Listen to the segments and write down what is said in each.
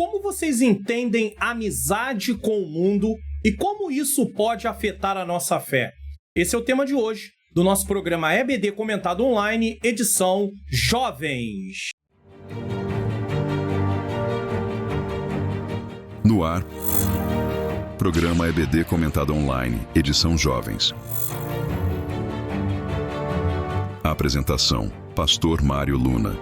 Como vocês entendem amizade com o mundo e como isso pode afetar a nossa fé? Esse é o tema de hoje do nosso programa EBD Comentado Online, edição Jovens. No ar, programa EBD Comentado Online, edição Jovens. A apresentação, Pastor Mário Luna.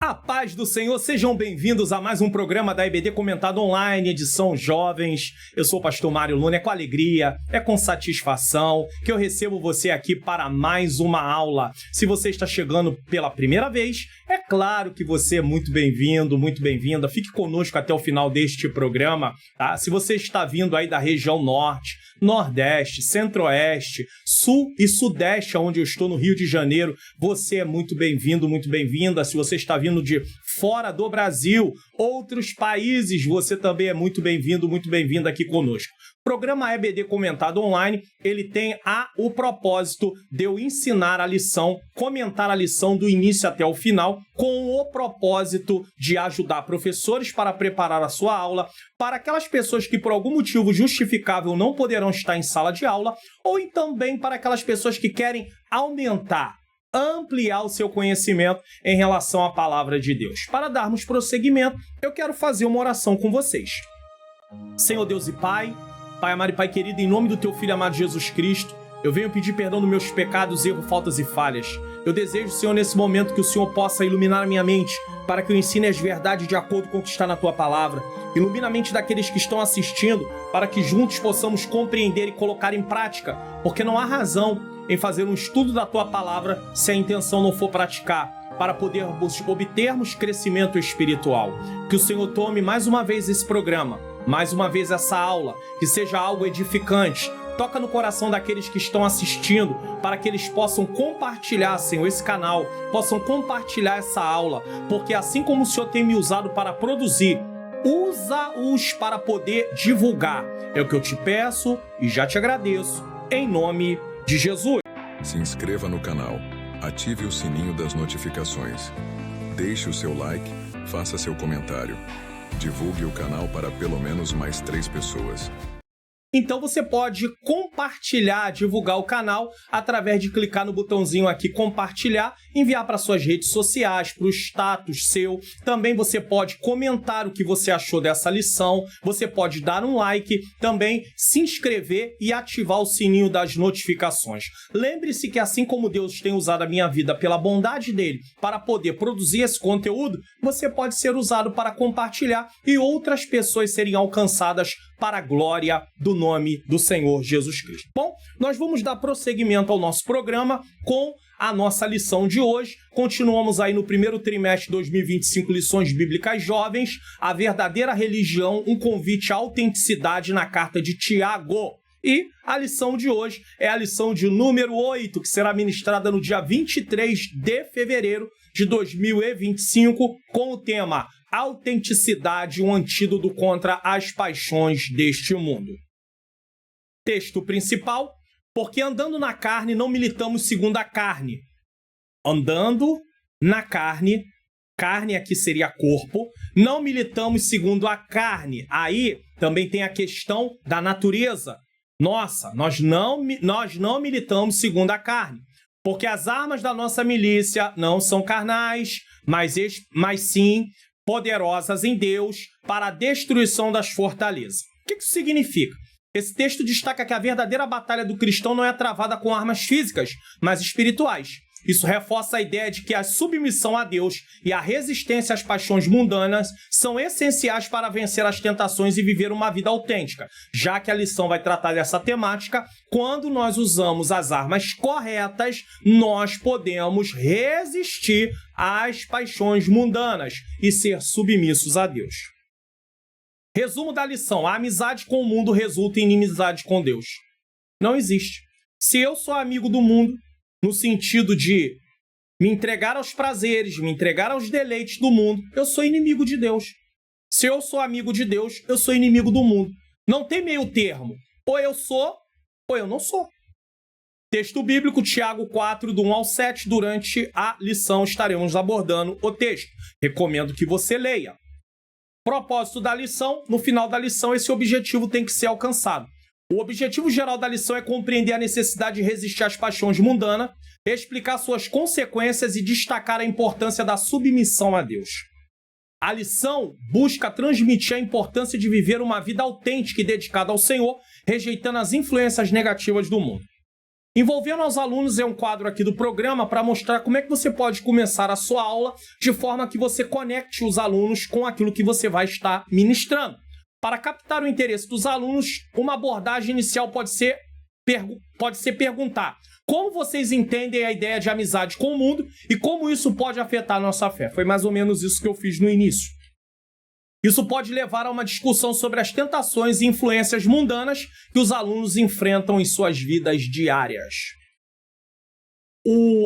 A paz do Senhor, sejam bem-vindos a mais um programa da EBD Comentado Online, edição Jovens. Eu sou o Pastor Mário Luna, é com alegria, é com satisfação que eu recebo você aqui para mais uma aula. Se você está chegando pela primeira vez, é claro que você é muito bem-vindo, muito bem-vinda. Fique conosco até o final deste programa, tá? Se você está vindo aí da região norte, nordeste, centro-oeste, sul e sudeste, onde eu estou no Rio de Janeiro, você é muito bem-vindo, muito bem-vinda. Se você está vindo de fora do Brasil, outros países, você também é muito bem-vindo, muito bem-vinda aqui conosco. O programa EBD Comentado Online, ele tem o propósito de eu ensinar a lição, comentar a lição do início até o final, com o propósito de ajudar professores para preparar a sua aula, para aquelas pessoas que por algum motivo justificável não poderão estar em sala de aula, ou também para aquelas pessoas que querem ampliar o seu conhecimento em relação à palavra de Deus. Para darmos prosseguimento, eu quero fazer uma oração com vocês. Senhor Deus e Pai amado e Pai querido, em nome do Teu Filho amado Jesus Cristo, eu venho pedir perdão dos meus pecados, erros, faltas e falhas. Eu desejo, Senhor, nesse momento que o Senhor possa iluminar a minha mente, para que eu ensine as verdades de acordo com o que está na Tua palavra. Ilumina a mente daqueles que estão assistindo, para que juntos possamos compreender e colocar em prática, porque não há razão em fazer um estudo da Tua palavra se a intenção não for praticar, para podermos obtermos crescimento espiritual. Que o Senhor tome mais uma vez esse programa, mais uma vez essa aula, que seja algo edificante. Toca no coração daqueles que estão assistindo, para que eles possam compartilhar, Senhor, esse canal, possam compartilhar essa aula, porque assim como o Senhor tem me usado para produzir, usa-os para poder divulgar. É o que eu te peço e já te agradeço, em nome de Jesus. Se inscreva no canal, ative o sininho das notificações, deixe o seu like, faça seu comentário. Divulgue o canal para pelo menos mais 3 pessoas. Então você pode compartilhar, divulgar o canal através de clicar no botãozinho aqui compartilhar, enviar para suas redes sociais, para o status seu. Também você pode comentar o que você achou dessa lição, você pode dar um like, também se inscrever e ativar o sininho das notificações. Lembre-se que assim como Deus tem usado a minha vida pela bondade dele para poder produzir esse conteúdo, você pode ser usado para compartilhar e outras pessoas serem alcançadas para a glória do nome do Senhor Jesus Cristo. Bom, nós vamos dar prosseguimento ao nosso programa com a nossa lição de hoje. Continuamos aí no primeiro trimestre de 2025, lições bíblicas jovens, a verdadeira religião, um convite à autenticidade na carta de Tiago. E a lição de hoje é a lição de número 8, que será ministrada no dia 23 de fevereiro de 2025, com o tema Autenticidade, um antídoto contra as paixões deste mundo. Texto principal: porque andando na carne não militamos segundo a carne. Andando na carne, carne aqui seria corpo, não militamos segundo a carne. Aí também tem a questão da natureza. Nossa, nós não militamos segundo a carne, porque as armas da nossa milícia não são carnais, mas sim poderosas em Deus para a destruição das fortalezas. O que isso significa? Esse texto destaca que a verdadeira batalha do cristão não é travada com armas físicas, mas espirituais. Isso reforça a ideia de que a submissão a Deus e a resistência às paixões mundanas são essenciais para vencer as tentações e viver uma vida autêntica, já que a lição vai tratar dessa temática. Quando nós usamos as armas corretas, nós podemos resistir às paixões mundanas e ser submissos a Deus. Resumo da lição: a amizade com o mundo resulta em inimizade com Deus. Não existe. Se eu sou amigo do mundo, no sentido de me entregar aos prazeres, me entregar aos deleites do mundo, eu sou inimigo de Deus. Se eu sou amigo de Deus, eu sou inimigo do mundo. Não tem meio termo. Ou eu sou, ou eu não sou. Texto bíblico, Tiago 4, do 1 ao 7. Durante a lição estaremos abordando o texto. Recomendo que você leia. Propósito da lição: no final da lição, esse objetivo tem que ser alcançado. O objetivo geral da lição é compreender a necessidade de resistir às paixões mundanas, explicar suas consequências e destacar a importância da submissão a Deus. A lição busca transmitir a importância de viver uma vida autêntica e dedicada ao Senhor, rejeitando as influências negativas do mundo. Envolvendo aos alunos é um quadro aqui do programa para mostrar como é que você pode começar a sua aula de forma que você conecte os alunos com aquilo que você vai estar ministrando. Para captar o interesse dos alunos, uma abordagem inicial pode ser perguntar: como vocês entendem a ideia de amizade com o mundo e como isso pode afetar a nossa fé? Foi mais ou menos isso que eu fiz no início. Isso pode levar a uma discussão sobre as tentações e influências mundanas que os alunos enfrentam em suas vidas diárias.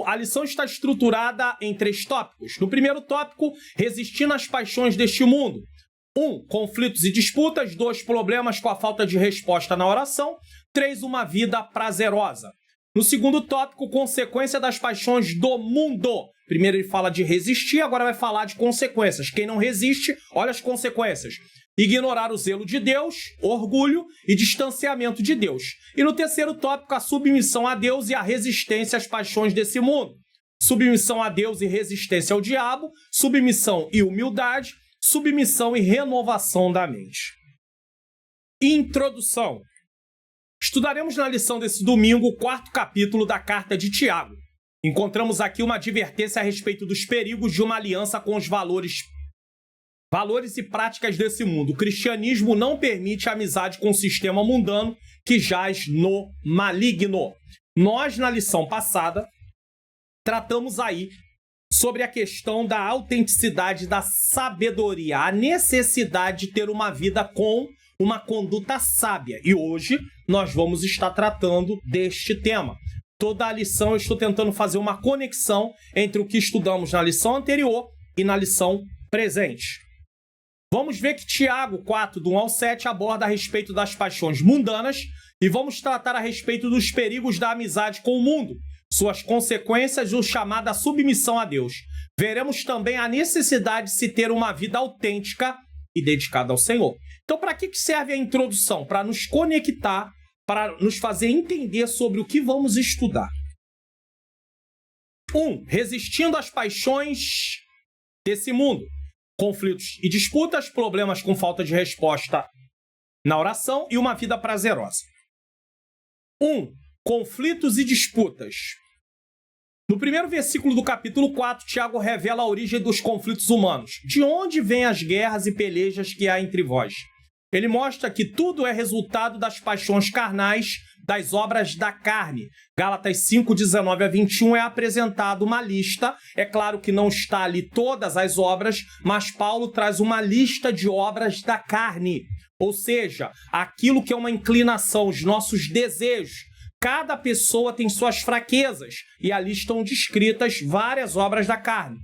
A lição está estruturada em 3 tópicos. No primeiro tópico, resistindo às paixões deste mundo. 1. Conflitos e disputas. 2. Problemas com a falta de resposta na oração. 3. Uma vida prazerosa. No segundo tópico, consequência das paixões do mundo. Primeiro ele fala de resistir, agora vai falar de consequências. Quem não resiste, olha as consequências. Ignorar o zelo de Deus, orgulho e distanciamento de Deus. E no terceiro tópico, a submissão a Deus e a resistência às paixões desse mundo. Submissão a Deus e resistência ao diabo, submissão e humildade, submissão e renovação da mente. Introdução. Estudaremos na lição desse domingo o 4º capítulo da carta de Tiago. Encontramos aqui uma advertência a respeito dos perigos de uma aliança com os valores e práticas desse mundo. O cristianismo não permite a amizade com o sistema mundano que jaz no maligno. Nós, na lição passada, tratamos aí sobre a questão da autenticidade da sabedoria, a necessidade de ter uma vida com uma conduta sábia. E hoje nós vamos estar tratando deste tema. Toda a lição eu estou tentando fazer uma conexão entre o que estudamos na lição anterior e na lição presente. Vamos ver que Tiago 4, do 1 ao 7, aborda a respeito das paixões mundanas e vamos tratar a respeito dos perigos da amizade com o mundo, suas consequências e o chamado à submissão a Deus. Veremos também a necessidade de se ter uma vida autêntica e dedicada ao Senhor. Então, para que serve a introdução? Para nos conectar, para nos fazer entender sobre o que vamos estudar. 1. Resistindo às paixões desse mundo. Conflitos e disputas, problemas com falta de resposta na oração e uma vida prazerosa. 1. Conflitos e disputas. No primeiro versículo do capítulo 4, Tiago revela a origem dos conflitos humanos. De onde vêm as guerras e pelejas que há entre vós? Ele mostra que tudo é resultado das paixões carnais, das obras da carne. Gálatas 5, 19 a 21 é apresentado uma lista. É claro que não está ali todas as obras, mas Paulo traz uma lista de obras da carne. Ou seja, aquilo que é uma inclinação, os nossos desejos. Cada pessoa tem suas fraquezas e ali estão descritas várias obras da carne.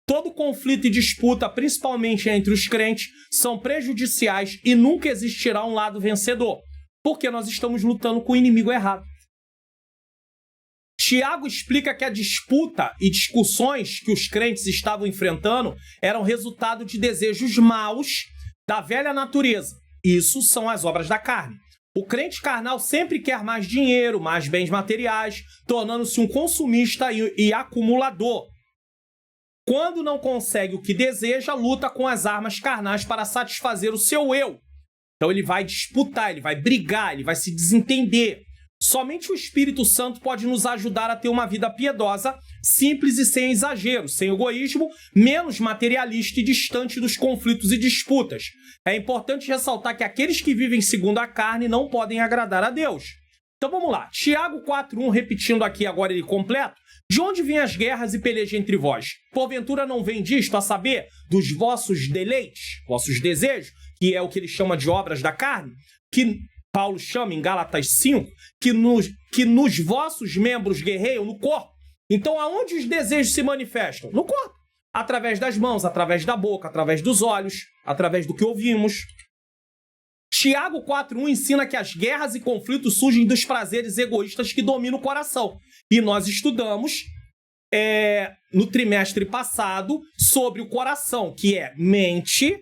Todo conflito e disputa, principalmente entre os crentes, são prejudiciais e nunca existirá um lado vencedor, porque nós estamos lutando com o inimigo errado. Tiago explica que a disputa e discussões que os crentes estavam enfrentando eram resultado de desejos maus da velha natureza. Isso são as obras da carne. O crente carnal sempre quer mais dinheiro, mais bens materiais, tornando-se um consumista e acumulador. Quando não consegue o que deseja, luta com as armas carnais para satisfazer o seu eu. Então ele vai disputar, ele vai brigar, ele vai se desentender. Somente o Espírito Santo pode nos ajudar a ter uma vida piedosa, simples e sem exagero, sem egoísmo, menos materialista e distante dos conflitos e disputas. É importante ressaltar que aqueles que vivem segundo a carne não podem agradar a Deus. Então vamos lá, Tiago 4:1, repetindo aqui agora ele completo. De onde vêm as guerras e pelejas entre vós? Porventura não vem disto, a saber, dos vossos deleites, vossos desejos, que é o que ele chama de obras da carne, que Paulo chama em Gálatas 5, que nos vossos membros guerreiam no corpo. Então, aonde os desejos se manifestam? No corpo. Através das mãos, através da boca, através dos olhos, através do que ouvimos. Tiago 4:1 ensina que as guerras e conflitos surgem dos prazeres egoístas que dominam o coração. E nós estudamos no trimestre passado sobre o coração, que é mente,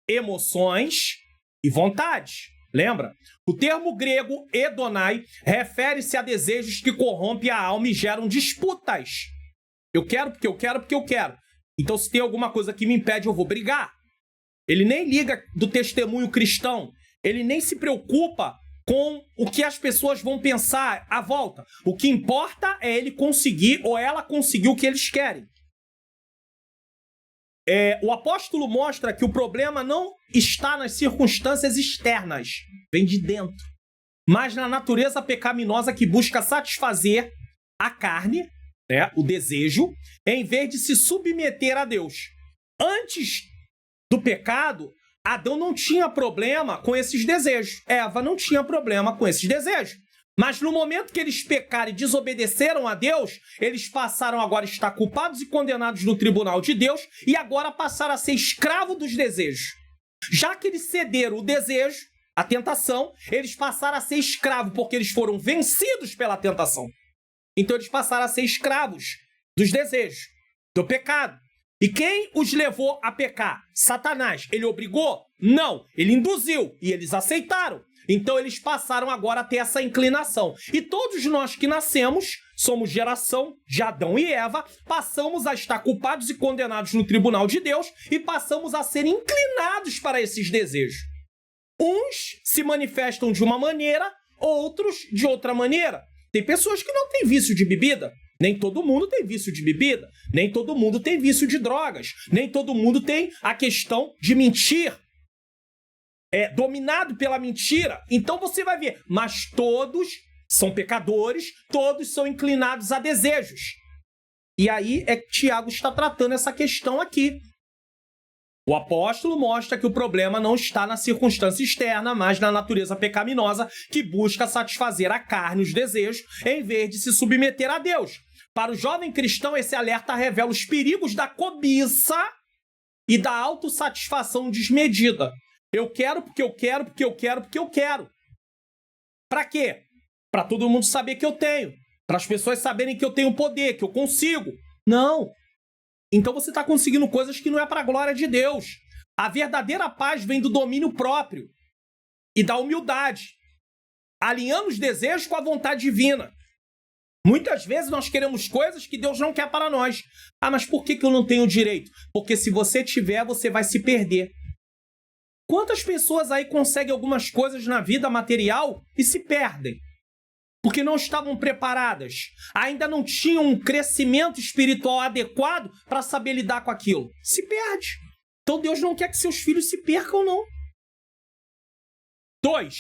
emoções e vontades. Lembra? O termo grego hedonai refere-se a desejos que corrompem a alma e geram disputas. Eu quero porque eu quero porque eu quero. Então, se tem alguma coisa que me impede, eu vou brigar. Ele nem liga do testemunho cristão. Ele nem se preocupa com o que as pessoas vão pensar à volta. O que importa é ele conseguir ou ela conseguir o que eles querem. O apóstolo mostra que o problema não está nas circunstâncias externas, vem de dentro, mas na natureza pecaminosa que busca satisfazer a carne, né, o desejo, em vez de se submeter a Deus. Antes do pecado, Adão não tinha problema com esses desejos. Eva não tinha problema com esses desejos. Mas no momento que eles pecaram e desobedeceram a Deus, eles passaram agora a estar culpados e condenados no tribunal de Deus e agora passaram a ser escravos dos desejos. Já que eles cederam o desejo, a tentação, eles passaram a ser escravos porque eles foram vencidos pela tentação. Então eles passaram a ser escravos dos desejos, do pecado. E quem os levou a pecar? Satanás. Ele obrigou? Não. Ele induziu e eles aceitaram. Então eles passaram agora a ter essa inclinação. E todos nós que nascemos, somos geração de Adão e Eva, passamos a estar culpados e condenados no tribunal de Deus e passamos a ser inclinados para esses desejos. Uns se manifestam de uma maneira, outros de outra maneira. Tem pessoas que não têm vício de bebida. Nem todo mundo tem vício de bebida. Nem todo mundo tem vício de drogas. Nem todo mundo tem a questão de mentir. Dominado pela mentira. Então você vai ver. Mas todos são pecadores. Todos são inclinados a desejos. E aí é que Tiago está tratando essa questão aqui. O apóstolo mostra que o problema não está na circunstância externa, mas na natureza pecaminosa que busca satisfazer a carne, os desejos, em vez de se submeter a Deus. Para o jovem cristão, esse alerta revela os perigos da cobiça e da autossatisfação desmedida. Eu quero porque eu quero, porque eu quero, porque eu quero. Para quê? Para todo mundo saber que eu tenho. Para as pessoas saberem que eu tenho poder, que eu consigo. Não. Então você está conseguindo coisas que não é para a glória de Deus. A verdadeira paz vem do domínio próprio e da humildade, alinhando os desejos com a vontade divina. Muitas vezes nós queremos coisas que Deus não quer para nós. Ah, mas por que eu não tenho direito? Porque se você tiver, você vai se perder. Quantas pessoas aí conseguem algumas coisas na vida material e se perdem? Porque não estavam preparadas, ainda não tinham um crescimento espiritual adequado para saber lidar com aquilo. Se perde. Então Deus não quer que seus filhos se percam, não. 2.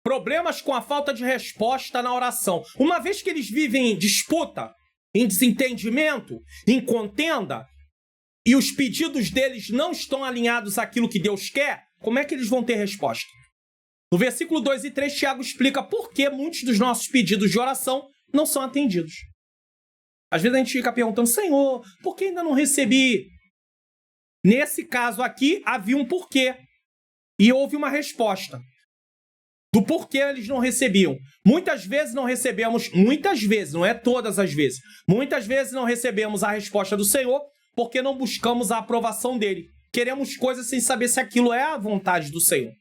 Problemas com a falta de resposta na oração. Uma vez que eles vivem em disputa, em desentendimento, em contenda, e os pedidos deles não estão alinhados àquilo que Deus quer, como é que eles vão ter resposta? No versículo 2 e 3, Tiago explica por que muitos dos nossos pedidos de oração não são atendidos. Às vezes a gente fica perguntando, Senhor, por que ainda não recebi? Nesse caso aqui, havia um porquê. E houve uma resposta. Do porquê eles não recebiam. Muitas vezes não recebemos, muitas vezes, não é todas as vezes, muitas vezes não recebemos a resposta do Senhor porque não buscamos a aprovação dele. Queremos coisas sem saber se aquilo é a vontade do Senhor.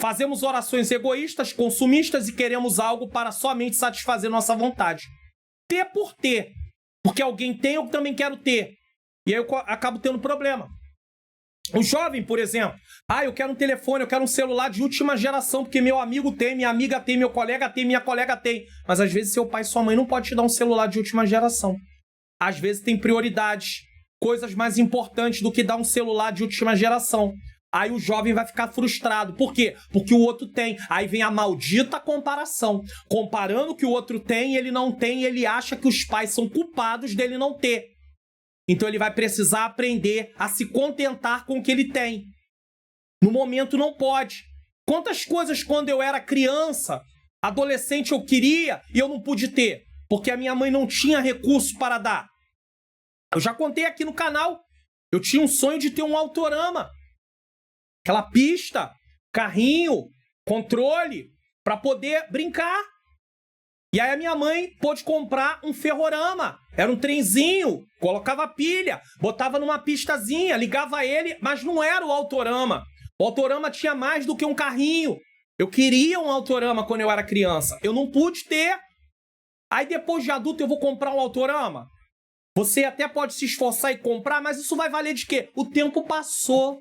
Fazemos orações egoístas, consumistas e queremos algo para somente satisfazer nossa vontade. Ter por ter. Porque alguém tem, eu também quero ter. E aí eu acabo tendo problema. Um jovem, por exemplo. Eu quero um telefone, eu quero um celular de última geração, porque meu amigo tem, minha amiga tem, meu colega tem, minha colega tem. Mas às vezes seu pai e sua mãe não podem te dar um celular de última geração. Às vezes tem prioridades, coisas mais importantes do que dar um celular de última geração. Aí o jovem vai ficar frustrado. Por quê? Porque o outro tem. Aí vem a maldita comparação. Comparando o que o outro tem, ele não tem, e ele acha que os pais são culpados dele não ter. Então ele vai precisar aprender a se contentar com o que ele tem. No momento não pode. Quantas coisas quando eu era criança, adolescente, eu queria e eu não pude ter? Porque a minha mãe não tinha recurso para dar. Eu já contei aqui no canal. Eu tinha um sonho de ter um Autorama. Aquela pista, carrinho, controle, para poder brincar. E aí a minha mãe pôde comprar um ferrorama. Era um trenzinho, colocava pilha, botava numa pistazinha, ligava ele, mas não era o Autorama. O Autorama tinha mais do que um carrinho. Eu queria um Autorama quando eu era criança. Eu não pude ter. Aí depois de adulto eu vou comprar um Autorama? Você até pode se esforçar e comprar, mas isso vai valer de quê? O tempo passou.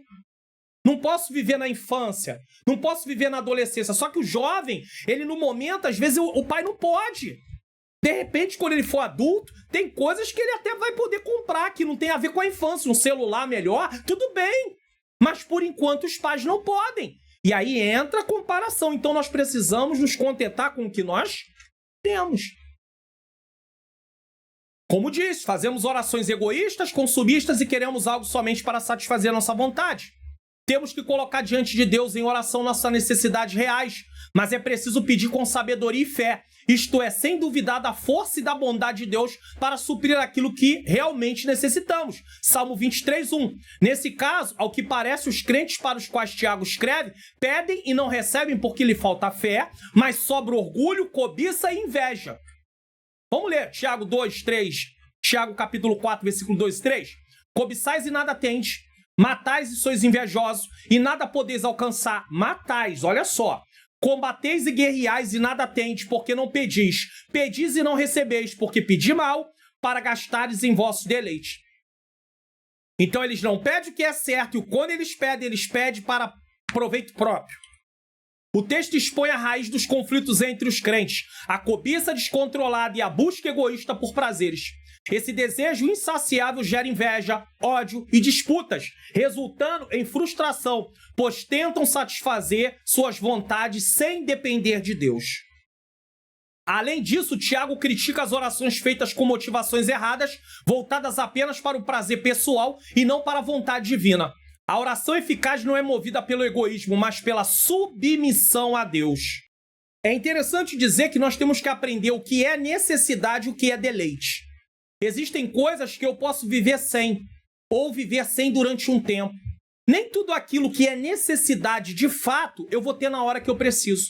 Não posso viver na infância. Não posso viver na adolescência. Só que o jovem, ele no momento, às vezes o pai não pode. De repente, quando ele for adulto, tem coisas que ele até vai poder comprar, que não tem a ver com a infância. Um celular melhor, tudo bem. Mas por enquanto os pais não podem. E aí entra a comparação. Então nós precisamos nos contentar com o que nós temos. Como disse, fazemos orações egoístas, consumistas e queremos algo somente para satisfazer a nossa vontade. Temos que colocar diante de Deus em oração nossas necessidades reais, mas é preciso pedir com sabedoria e fé, isto é, sem duvidar da força e da bondade de Deus para suprir aquilo que realmente necessitamos. Salmo 23:1. Nesse caso, ao que parece, os crentes para os quais Tiago escreve, pedem e não recebem porque lhe falta fé, mas sobra orgulho, cobiça e inveja. Vamos ler Tiago 2:3, Tiago capítulo 4, versículo 2 e 3. Cobiçais e nada tendes, matais e sois invejosos, e nada podeis alcançar. Matais, olha só. Combateis e guerreais e nada tendes, porque não pedis. Pedis e não recebeis, porque pedi mal, para gastares em vosso deleite. Então eles não pedem o que é certo, e quando eles pedem para proveito próprio. O texto expõe a raiz dos conflitos entre os crentes, a cobiça descontrolada e a busca egoísta por prazeres. Esse desejo insaciável gera inveja, ódio e disputas, resultando em frustração, pois tentam satisfazer suas vontades sem depender de Deus. Além disso, Tiago critica as orações feitas com motivações erradas, voltadas apenas para o prazer pessoal e não para a vontade divina. A oração eficaz não é movida pelo egoísmo, mas pela submissão a Deus. É interessante dizer que nós temos que aprender o que é necessidade e o que é deleite. Existem coisas que eu posso viver sem, ou viver sem durante um tempo. Nem tudo aquilo que é necessidade de fato, eu vou ter na hora que eu preciso.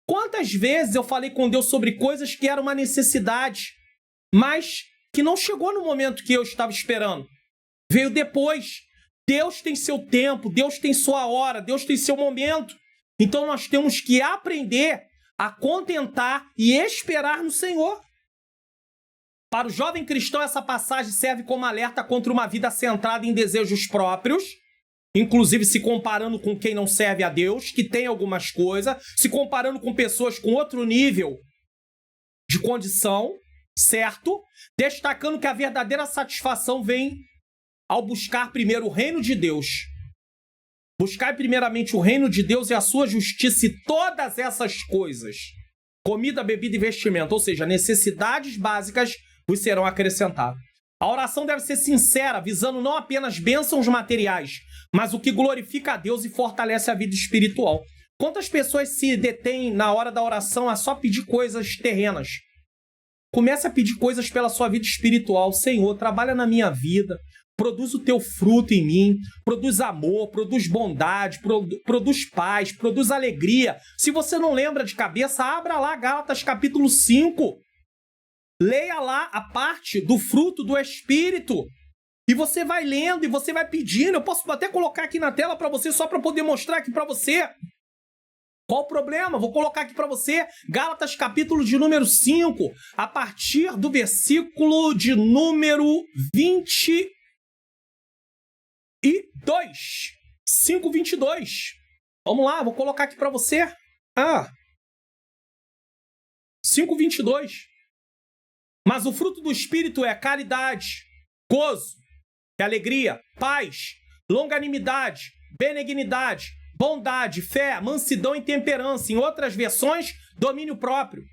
Quantas vezes eu falei com Deus sobre coisas que eram uma necessidade, mas que não chegou no momento que eu estava esperando. Veio depois. Deus tem seu tempo, Deus tem sua hora, Deus tem seu momento. Então nós temos que aprender a contentar e esperar no Senhor. Para o jovem cristão, essa passagem serve como alerta contra uma vida centrada em desejos próprios, inclusive se comparando com quem não serve a Deus, que tem algumas coisas, se comparando com pessoas com outro nível de condição, certo? Destacando que a verdadeira satisfação vem ao buscar primeiro o reino de Deus. Buscar primeiramente o reino de Deus e a sua justiça e todas essas coisas, comida, bebida e vestimento, ou seja, necessidades básicas, vos serão acrescentadas. A oração deve ser sincera, visando não apenas bênçãos materiais, mas o que glorifica a Deus e fortalece a vida espiritual. Quantas pessoas se detêm na hora da oração a só pedir coisas terrenas? Comece a pedir coisas pela sua vida espiritual. Senhor, trabalha na minha vida, produz o teu fruto em mim, produz amor, produz bondade, produz paz, produz alegria. Se você não lembra de cabeça, abra lá Gálatas capítulo 5. Leia lá a parte do fruto do Espírito. E você vai lendo e você vai pedindo. Eu posso até colocar aqui na tela para você, só para poder mostrar aqui para você. Qual o problema? Vou colocar aqui para você. Gálatas capítulo de número 5, a partir do versículo de número 22. 5:22. Vamos lá, vou colocar aqui para você. 5:22. Mas o fruto do Espírito é caridade, gozo, alegria, paz, longanimidade, benignidade, bondade, fé, mansidão e temperança. Em outras versões, domínio próprio.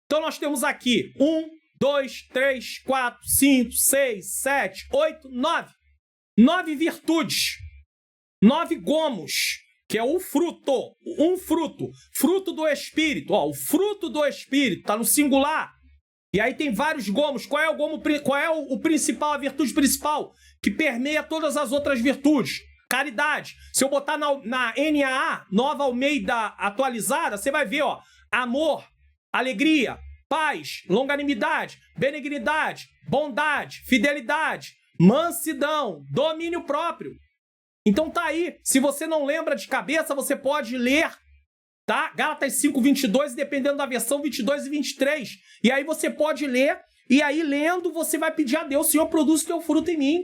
Então nós temos aqui 1, 2, 3, 4, 5, 6, 7, 8, 9. 9 virtudes, 9 gomos, que é o fruto, fruto do Espírito. O fruto do Espírito está no singular. E aí tem vários gomos. Qual é o gomo? Qual é o principal, a virtude principal que permeia todas as outras virtudes? Caridade. Se eu botar na NAA, Nova Almeida Atualizada, você vai ver, amor, alegria, paz, longanimidade, benignidade, bondade, fidelidade, mansidão, domínio próprio. Então tá aí. Se você não lembra de cabeça, você pode ler, tá? Gálatas 5:22, dependendo da versão, 22 e 23. E aí você pode ler, e aí lendo você vai pedir a Deus: Senhor, produz o teu fruto em mim.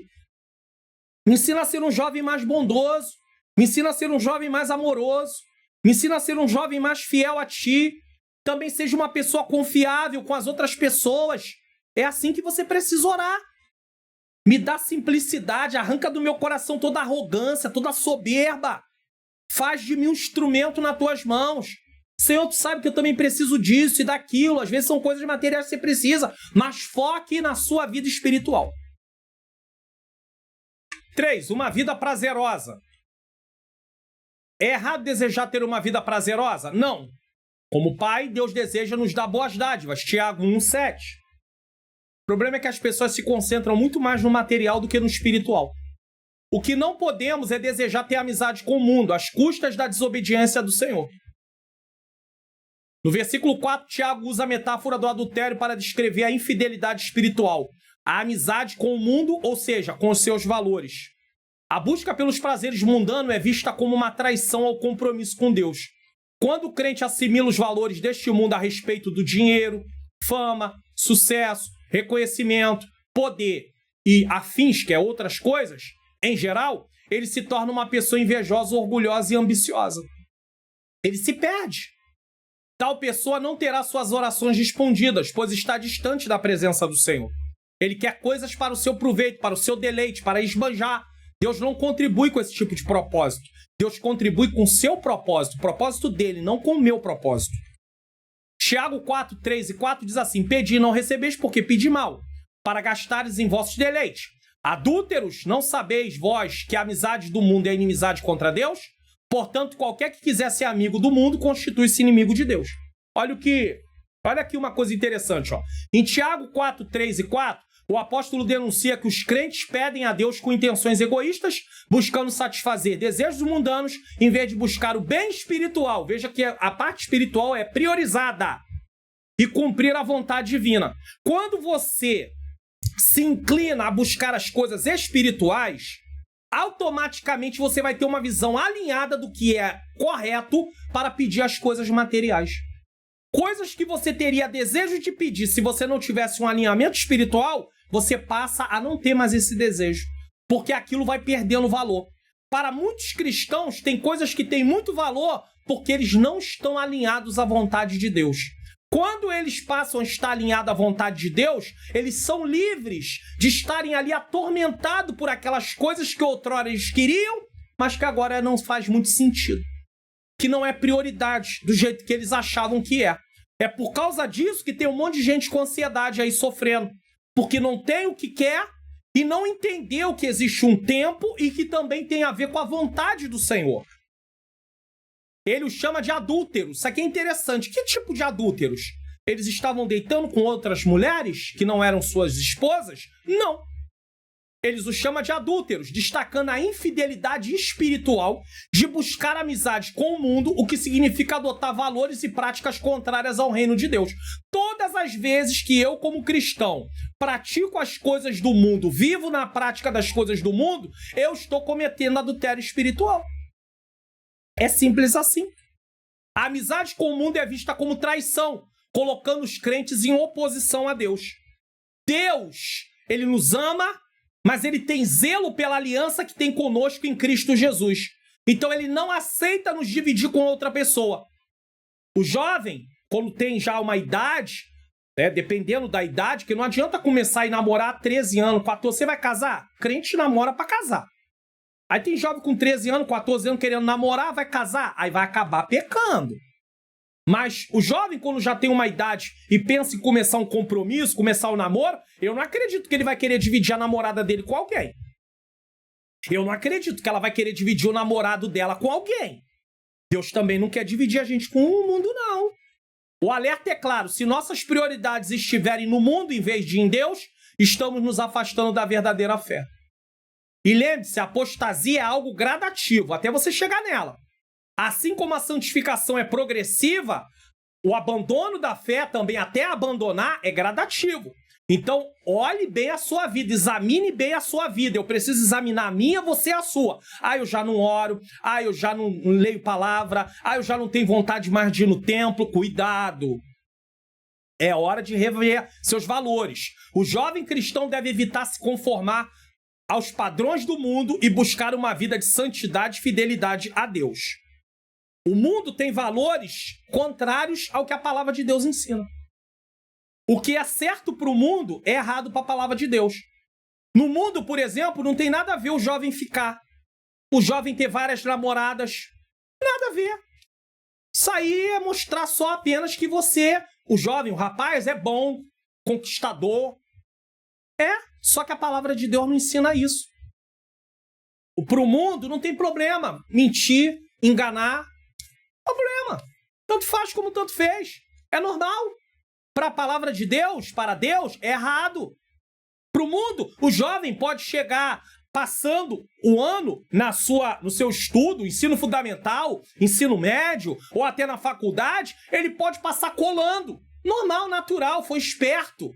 Me ensina a ser um jovem mais bondoso. Me ensina a ser um jovem mais amoroso. Me ensina a ser um jovem mais fiel a ti. Também seja uma pessoa confiável com as outras pessoas. É assim que você precisa orar. Me dá simplicidade, arranca do meu coração toda arrogância, toda soberba. Faz de mim um instrumento nas tuas mãos. Senhor, tu sabe que eu também preciso disso e daquilo. Às vezes são coisas materiais que você precisa, mas foque na sua vida espiritual. 3. Uma vida prazerosa. É errado desejar ter uma vida prazerosa? Não. Como Pai, Deus deseja nos dar boas dádivas. Tiago 1:7. O problema é que as pessoas se concentram muito mais no material do que no espiritual. O que não podemos é desejar ter amizade com o mundo, às custas da desobediência do Senhor. No versículo 4, Tiago usa a metáfora do adultério para descrever a infidelidade espiritual. A amizade com o mundo, ou seja, com os seus valores. A busca pelos prazeres mundanos é vista como uma traição ao compromisso com Deus. Quando o crente assimila os valores deste mundo a respeito do dinheiro, fama, sucesso, reconhecimento, poder e afins, que é outras coisas, em geral, ele se torna uma pessoa invejosa, orgulhosa e ambiciosa. Ele se perde. Tal pessoa não terá suas orações respondidas, pois está distante da presença do Senhor. Ele quer coisas para o seu proveito, para o seu deleite, para esbanjar. Deus não contribui com esse tipo de propósito. Deus contribui com o seu propósito, o propósito dele, não com o meu propósito. Tiago 4:3 e 4 diz assim: Pedi e não recebeis, porque pedi mal, para gastares em vossos deleites. Adúlteros, não sabeis vós que a amizade do mundo é inimizade contra Deus? Portanto, qualquer que quiser ser amigo do mundo, constitui-se inimigo de Deus. Olha aqui uma coisa interessante, ó. Em Tiago 4:3 e 4, o apóstolo denuncia que os crentes pedem a Deus com intenções egoístas, buscando satisfazer desejos mundanos, em vez de buscar o bem espiritual. Veja que a parte espiritual é priorizada e cumprir a vontade divina. Quando você se inclina a buscar as coisas espirituais, automaticamente você vai ter uma visão alinhada do que é correto para pedir as coisas materiais. Coisas que você teria desejo de pedir se você não tivesse um alinhamento espiritual, você passa a não ter mais esse desejo, porque aquilo vai perdendo valor. Para muitos cristãos, tem coisas que têm muito valor porque eles não estão alinhados à vontade de Deus. Quando eles passam a estar alinhados à vontade de Deus, eles são livres de estarem ali atormentados por aquelas coisas que outrora eles queriam, mas que agora não faz muito sentido. Que não é prioridade do jeito que eles achavam que é. É por causa disso que tem um monte de gente com ansiedade aí sofrendo. Porque não tem o que quer e não entendeu que existe um tempo e que também tem a ver com a vontade do Senhor. Ele os chama de adúlteros. Isso aqui é interessante. Que tipo de adúlteros? Eles estavam deitando com outras mulheres que não eram suas esposas? Não. Eles os chamam de adúlteros, destacando a infidelidade espiritual de buscar amizade com o mundo, o que significa adotar valores e práticas contrárias ao reino de Deus. Todas as vezes que eu, como cristão, pratico as coisas do mundo, vivo na prática das coisas do mundo, eu estou cometendo adultério espiritual. É simples assim. A amizade com o mundo é vista como traição, colocando os crentes em oposição a Deus. Deus, ele nos ama, mas ele tem zelo pela aliança que tem conosco em Cristo Jesus. Então ele não aceita nos dividir com outra pessoa. O jovem, quando tem já uma idade, dependendo da idade, que não adianta começar a namorar a 13 anos, 14, você vai casar? Crente namora para casar. Aí tem jovem com 13 anos, 14 anos querendo namorar, vai casar? Aí vai acabar pecando. Mas o jovem, quando já tem uma idade e pensa em começar um compromisso, começar um namoro, eu não acredito que ele vai querer dividir a namorada dele com alguém. Eu não acredito que ela vai querer dividir o namorado dela com alguém. Deus também não quer dividir a gente com o mundo, não. O alerta é claro, se nossas prioridades estiverem no mundo em vez de em Deus, estamos nos afastando da verdadeira fé. E lembre-se, a apostasia é algo gradativo, até você chegar nela. Assim como a santificação é progressiva, o abandono da fé também, até abandonar, é gradativo. Então, olhe bem a sua vida, examine bem a sua vida. Eu preciso examinar a minha, você a sua. Eu já não oro, eu já não leio palavra, eu já não tenho vontade mais de ir no templo. Cuidado! É hora de rever seus valores. O jovem cristão deve evitar se conformar aos padrões do mundo e buscar uma vida de santidade e fidelidade a Deus. O mundo tem valores contrários ao que a palavra de Deus ensina. O que é certo para o mundo é errado para a palavra de Deus. No mundo, por exemplo, não tem nada a ver o jovem ficar. O jovem ter várias namoradas. Nada a ver. Isso aí é mostrar só apenas que você, o jovem, o rapaz, é bom, conquistador. Só que a palavra de Deus não ensina isso. Para o mundo não tem problema mentir, enganar. Problema. Tanto faz como tanto fez. É normal. Para a palavra de Deus, para Deus, é errado. Para o mundo, o jovem pode chegar passando o ano no seu estudo, ensino fundamental, ensino médio, ou até na faculdade, ele pode passar colando. Normal, natural, foi esperto.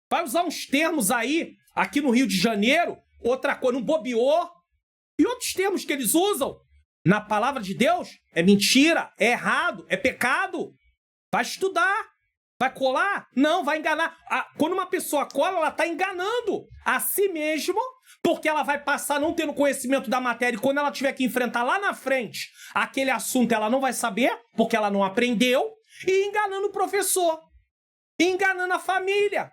Vai usar uns termos aí, aqui no Rio de Janeiro, outra coisa, não bobeou. E outros termos que eles usam na palavra de Deus é mentira, é errado, é pecado. Vai estudar. Vai colar? Não, vai enganar. Quando uma pessoa cola, ela está enganando a si mesma, porque ela vai passar não tendo conhecimento da matéria, e quando ela tiver que enfrentar lá na frente aquele assunto, ela não vai saber, porque ela não aprendeu, e enganando o professor, e enganando a família.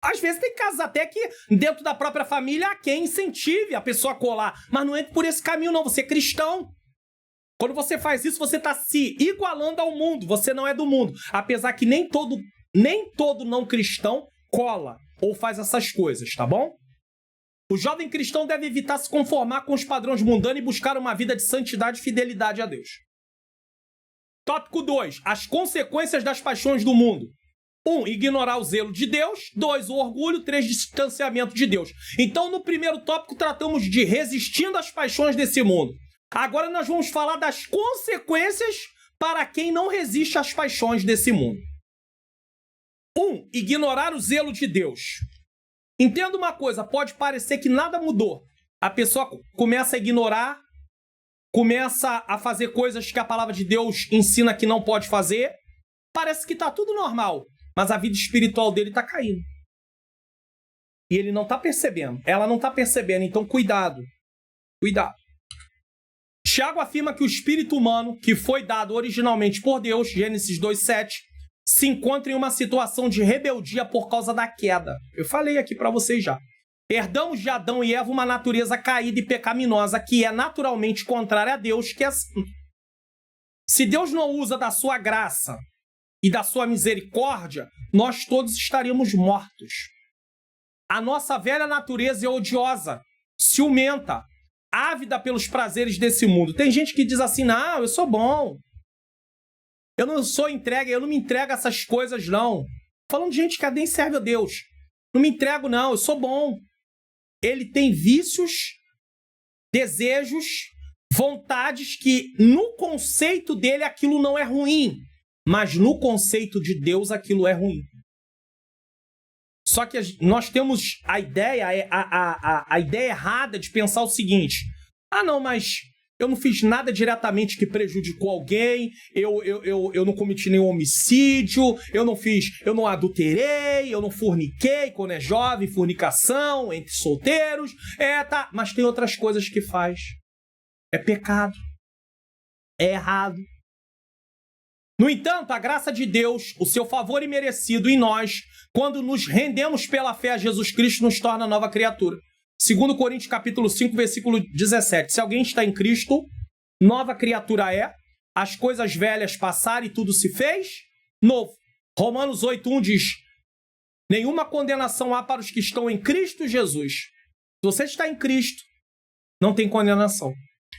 Às vezes tem casos até que dentro da própria família há quem incentive a pessoa a colar, mas não entre por esse caminho não, você é cristão. Quando você faz isso, você está se igualando ao mundo. Você não é do mundo. Apesar que nem todo não cristão cola ou faz essas coisas, tá bom? O jovem cristão deve evitar se conformar com os padrões mundanos e buscar uma vida de santidade e fidelidade a Deus. Tópico 2. As consequências das paixões do mundo. 1. Ignorar o zelo de Deus. 2. O orgulho. 3. Distanciamento de Deus. Então, no primeiro tópico, tratamos de resistindo às paixões desse mundo. Agora nós vamos falar das consequências para quem não resiste às paixões desse mundo. 1. Ignorar o zelo de Deus. Entenda uma coisa, pode parecer que nada mudou. A pessoa começa a ignorar, começa a fazer coisas que a palavra de Deus ensina que não pode fazer. Parece que está tudo normal, mas a vida espiritual dele está caindo. E ele não está percebendo, ela não está percebendo, então cuidado. Cuidado. Tiago afirma que o espírito humano, que foi dado originalmente por Deus, Gênesis 2:7, se encontra em uma situação de rebeldia por causa da queda. Eu falei aqui para vocês já. Herdamos de Adão e Eva uma natureza caída e pecaminosa que é naturalmente contrária a Deus, que é assim. Se Deus não usa da sua graça e da sua misericórdia, nós todos estaríamos mortos. A nossa velha natureza é odiosa, ciumenta, ávida pelos prazeres desse mundo. Tem gente que diz assim, não, eu sou bom. Eu não sou entregue, eu não me entrego a essas coisas, não. Falando de gente que nem serve a Deus. Não me entrego, não, eu sou bom. Ele tem vícios, desejos, vontades que no conceito dele aquilo não é ruim. Mas no conceito de Deus aquilo é ruim. Só que nós temos a ideia, a ideia errada de pensar o seguinte. Não, mas eu não fiz nada diretamente que prejudicou alguém, eu não cometi nenhum homicídio, eu não adulterei, eu não forniquei quando é jovem, fornicação entre solteiros, tá, mas tem outras coisas que faz. É pecado. É errado. No entanto, a graça de Deus, o seu favor imerecido em nós, quando nos rendemos pela fé a Jesus Cristo, nos torna nova criatura. 2 Coríntios capítulo 5, versículo 17. Se alguém está em Cristo, nova criatura é, as coisas velhas passaram e tudo se fez novo. Romanos 8:1 diz, nenhuma condenação há para os que estão em Cristo Jesus. Se você está em Cristo, não tem condenação.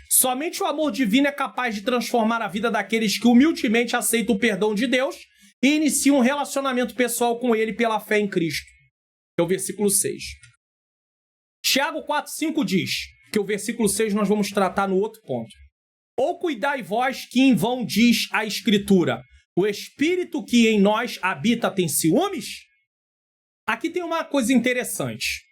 Somente o amor divino é capaz de transformar a vida daqueles que humildemente aceitam o perdão de Deus e iniciam um relacionamento pessoal com Ele pela fé em Cristo. É o versículo 6. Tiago 4:5 diz, que o versículo 6 nós vamos tratar no outro ponto. Ou cuidai vós que em vão diz a Escritura, o Espírito que em nós habita tem ciúmes? Aqui tem uma coisa interessante.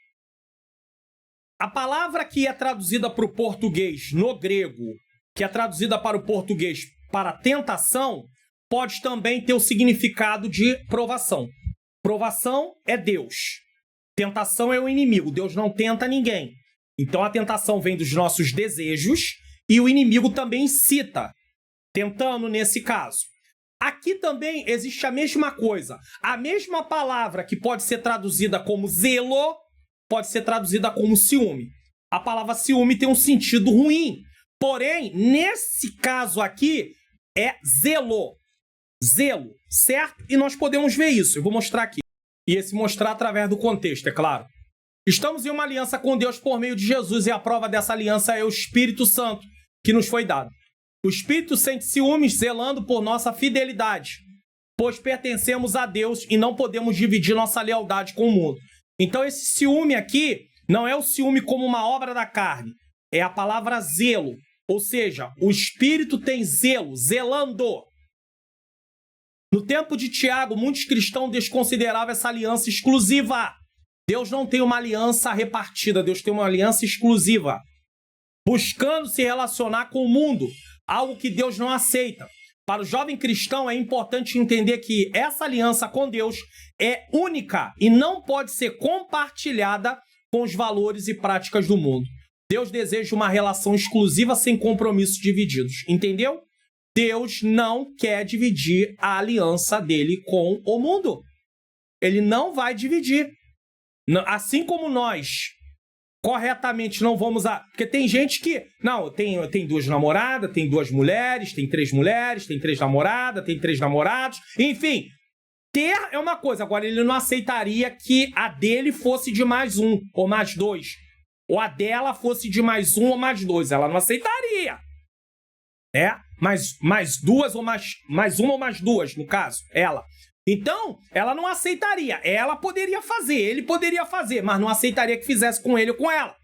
A palavra que é traduzida para o português no grego, que é traduzida para o português para tentação, pode também ter o significado de provação. Provação é Deus. Tentação é o inimigo. Deus não tenta ninguém. Então a tentação vem dos nossos desejos e o inimigo também incita, tentando nesse caso. Aqui também existe a mesma coisa. A mesma palavra que pode ser traduzida como zelo, pode ser traduzida como ciúme. A palavra ciúme tem um sentido ruim. Porém, nesse caso aqui, é zelo. Zelo, certo? E nós podemos ver isso. Eu vou mostrar aqui. E esse mostrar através do contexto, é claro. Estamos em uma aliança com Deus por meio de Jesus e a prova dessa aliança é o Espírito Santo que nos foi dado. O Espírito sente ciúmes zelando por nossa fidelidade, pois pertencemos a Deus e não podemos dividir nossa lealdade com o mundo. Então esse ciúme aqui não é o ciúme como uma obra da carne, é a palavra zelo. Ou seja, o Espírito tem zelo, zelando. No tempo de Tiago, muitos cristãos desconsideravam essa aliança exclusiva. Deus não tem uma aliança repartida, Deus tem uma aliança exclusiva. Buscando se relacionar com o mundo, algo que Deus não aceita. Para o jovem cristão é importante entender que essa aliança com Deus é única e não pode ser compartilhada com os valores e práticas do mundo. Deus deseja uma relação exclusiva sem compromissos divididos. Entendeu? Deus não quer dividir a aliança dele com o mundo. Ele não vai dividir. Assim como nós, corretamente, não vamos... Porque tem gente que... Não, tem duas namoradas, tem duas mulheres, tem três namoradas, tem três namorados. Enfim, ter é uma coisa. Agora, ele não aceitaria que a dele fosse de mais um ou mais dois. Ou a dela fosse de mais um ou mais dois. Ela não aceitaria. Mais duas ou mais uma ou mais duas, no caso, ela. Então, ela não aceitaria. Ela poderia fazer, ele poderia fazer, mas não aceitaria que fizesse com ele ou com ela.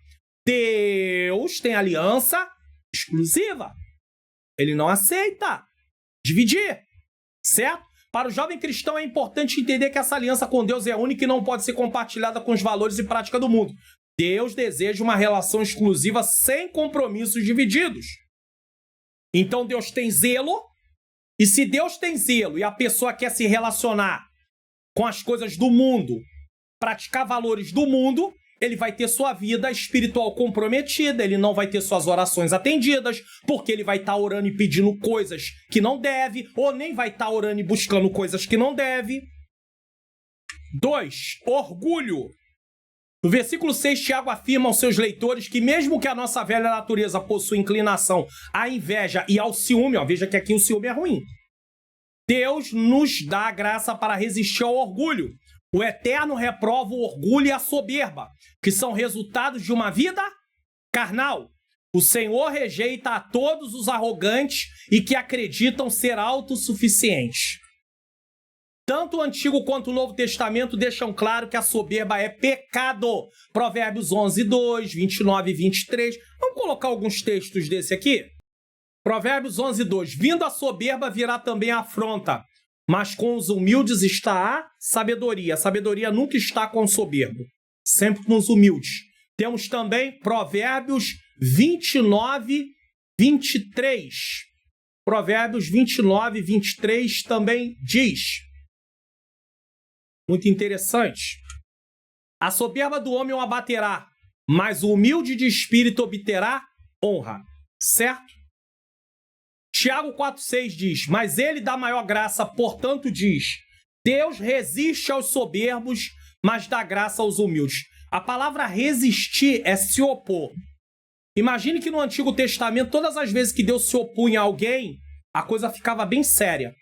Deus tem aliança exclusiva. Ele não aceita dividir, certo? Para o jovem cristão é importante entender que essa aliança com Deus é única e não pode ser compartilhada com os valores e práticas do mundo. Deus deseja uma relação exclusiva sem compromissos divididos. Então Deus tem zelo, e se Deus tem zelo e a pessoa quer se relacionar com as coisas do mundo, praticar valores do mundo, ele vai ter sua vida espiritual comprometida, ele não vai ter suas orações atendidas, porque ele vai estar orando e pedindo coisas que não deve, ou nem vai estar orando e buscando coisas que não deve. 2. Orgulho. No versículo 6, Tiago afirma aos seus leitores que mesmo que a nossa velha natureza possua inclinação à inveja e ao ciúme, veja que aqui o ciúme é ruim, Deus nos dá a graça para resistir ao orgulho. O Eterno reprova o orgulho e a soberba, que são resultados de uma vida carnal. O Senhor rejeita a todos os arrogantes e que acreditam ser autossuficientes. Tanto o Antigo quanto o Novo Testamento deixam claro que a soberba é pecado. Provérbios 11, 2, 29 e 23. Vamos colocar alguns textos desse aqui? Provérbios 11, 2. Vindo a soberba virá também a afronta, mas com os humildes está a sabedoria. A sabedoria nunca está com o soberbo, sempre com os humildes. Temos também Provérbios 29, 23. Provérbios 29, 23 também diz... Muito interessante. A soberba do homem o abaterá, mas o humilde de espírito obterá honra. Certo? Tiago 4,6 diz, mas ele dá maior graça, portanto diz, Deus resiste aos soberbos, mas dá graça aos humildes. A palavra resistir é se opor. Imagine que no Antigo Testamento, todas as vezes que Deus se opunha a alguém, a coisa ficava bem séria.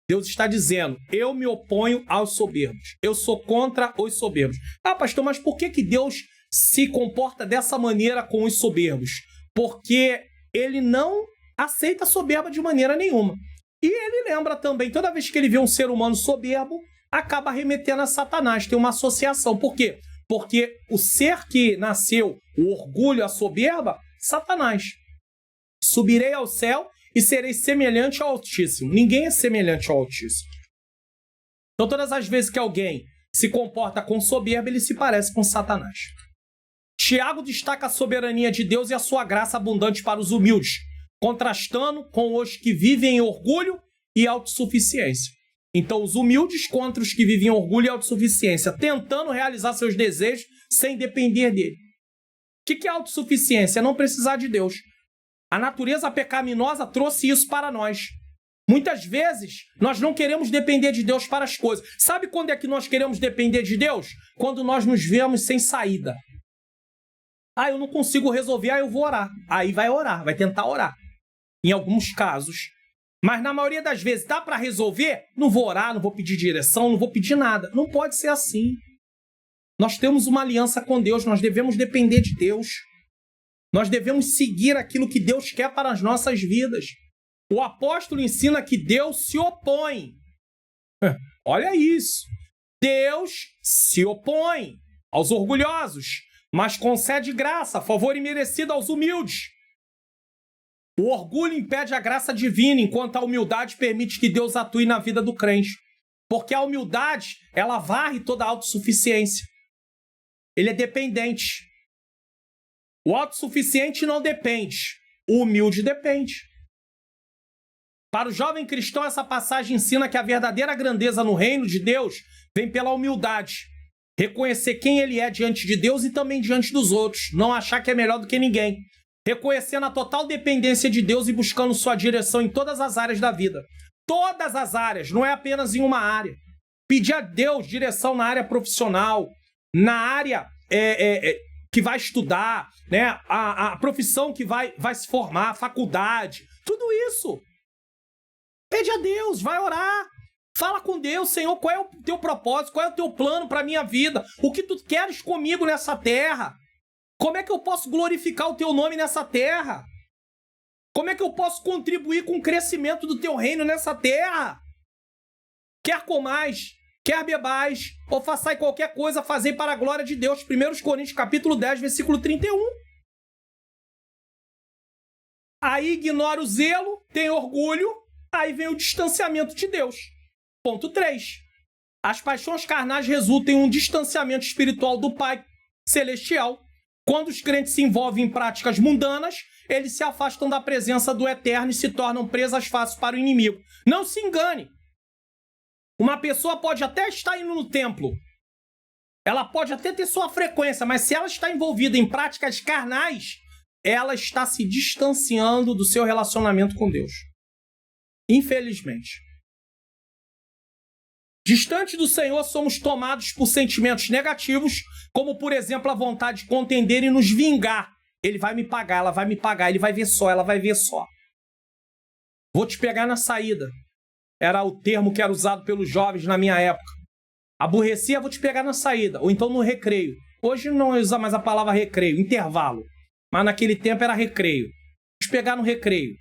Deus está dizendo, eu me oponho aos soberbos. Eu sou contra os soberbos. Pastor, mas por que Deus se comporta dessa maneira com os soberbos? Porque ele não aceita a soberba de maneira nenhuma. E ele lembra também, toda vez que ele vê um ser humano soberbo, acaba remetendo a Satanás. Tem uma associação. Por quê? Porque o ser que nasceu, o orgulho, a soberba, Satanás. Subirei ao céu e serei semelhante ao Altíssimo. Ninguém é semelhante ao Altíssimo. Então, todas as vezes que alguém se comporta com soberba, ele se parece com Satanás. Tiago destaca a soberania de Deus e a sua graça abundante para os humildes, contrastando com os que vivem em orgulho e autossuficiência. Então, os humildes contra os que vivem em orgulho e autossuficiência, tentando realizar seus desejos sem depender dele. O que é autossuficiência? É não precisar de Deus. A natureza pecaminosa trouxe isso para nós. Muitas vezes, nós não queremos depender de Deus para as coisas. Sabe quando é que nós queremos depender de Deus? Quando nós nos vemos sem saída. Ah, eu não consigo resolver, eu vou orar. Aí vai orar, vai tentar orar. Em alguns casos. Mas na maioria das vezes, dá para resolver? Não vou orar, não vou pedir direção, não vou pedir nada. Não pode ser assim. Nós temos uma aliança com Deus, nós devemos depender de Deus. Nós devemos seguir aquilo que Deus quer para as nossas vidas. O apóstolo ensina que Deus se opõe. Olha isso. Deus se opõe aos orgulhosos, mas concede graça, favor imerecido aos humildes. O orgulho impede a graça divina, enquanto a humildade permite que Deus atue na vida do crente. Porque a humildade, ela varre toda a autossuficiência. Ele é dependente. O autossuficiente não depende. O humilde depende. Para o jovem cristão, essa passagem ensina que a verdadeira grandeza no reino de Deus vem pela humildade. Reconhecer quem ele é diante de Deus e também diante dos outros. Não achar que é melhor do que ninguém. Reconhecendo a total dependência de Deus e buscando sua direção em todas as áreas da vida. Todas as áreas, não é apenas em uma área. Pedir a Deus direção na área profissional, na área que vai estudar, né? a profissão que vai se formar, a faculdade, tudo isso. Pede a Deus, vai orar. Fala com Deus, Senhor, qual é o teu propósito, qual é o teu plano para a minha vida? O que tu queres comigo nessa terra? Como é que eu posso glorificar o teu nome nessa terra? Como é que eu posso contribuir com o crescimento do teu reino nessa terra? Quer comais, quer bebais, ou façai qualquer coisa, fazei para a glória de Deus. 1 Coríntios capítulo 10, versículo 31. Aí ignora o zelo, tem orgulho, aí vem o distanciamento de Deus. Ponto 3. As paixões carnais resultam em um distanciamento espiritual do Pai Celestial. Quando os crentes se envolvem em práticas mundanas, eles se afastam da presença do Eterno e se tornam presas fáceis para o inimigo. Não se engane. Uma pessoa pode até estar indo no templo. Ela pode até ter sua frequência, mas se ela está envolvida em práticas carnais, ela está se distanciando do seu relacionamento com Deus. Infelizmente. Distante do Senhor, somos tomados por sentimentos negativos, como, por exemplo, a vontade de contender e nos vingar. Ele vai me pagar, ela vai me pagar, ele vai ver só, ela vai ver só. Vou te pegar na saída. Era o termo que era usado pelos jovens na minha época. Aborrecia, vou te pegar na saída. Ou então no recreio. Hoje não usa mais a palavra recreio, intervalo. Mas naquele tempo era recreio. Vou te pegar no recreio.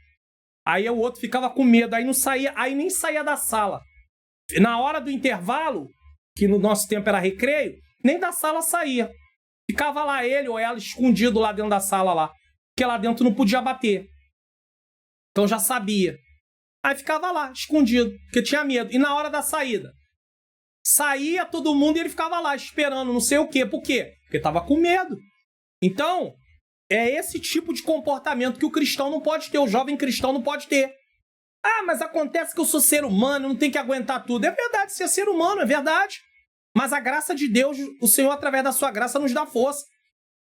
Aí o outro ficava com medo, aí não saía, aí nem saía da sala. Na hora do intervalo, que no nosso tempo era recreio, nem da sala saía. Ficava lá ele ou ela escondido lá dentro da sala lá. Porque lá dentro não podia bater. Então já sabia. Aí ficava lá, escondido, porque tinha medo. E na hora da saída? Saía todo mundo e ele ficava lá esperando, não sei o quê. Por quê? Porque estava com medo. Então, é esse tipo de comportamento que o cristão não pode ter, o jovem cristão não pode ter. Ah, mas acontece que eu sou ser humano, não tenho que aguentar tudo. É verdade, ser ser humano, é verdade. Mas a graça de Deus, o Senhor, através da sua graça, nos dá força.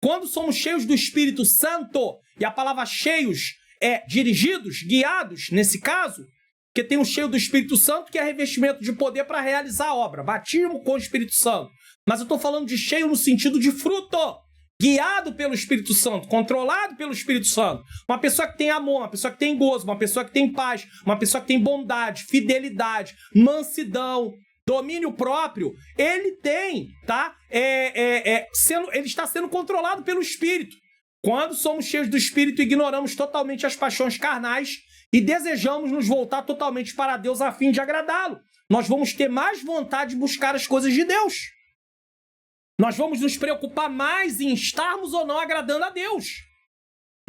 Quando somos cheios do Espírito Santo, e a palavra cheios é dirigidos, guiados, nesse caso, porque tem o cheio do Espírito Santo, que é revestimento de poder para realizar a obra. Batismo com o Espírito Santo. Mas eu estou falando de cheio no sentido de fruto. Guiado pelo Espírito Santo, controlado pelo Espírito Santo. Uma pessoa que tem amor, uma pessoa que tem gozo, uma pessoa que tem paz, uma pessoa que tem bondade, fidelidade, mansidão, domínio próprio, ele tem, tá? Ele está sendo controlado pelo Espírito. Quando somos cheios do Espírito, ignoramos totalmente as paixões carnais e desejamos nos voltar totalmente para Deus a fim de agradá-lo. Nós vamos ter mais vontade de buscar as coisas de Deus. Nós vamos nos preocupar mais em estarmos ou não agradando a Deus.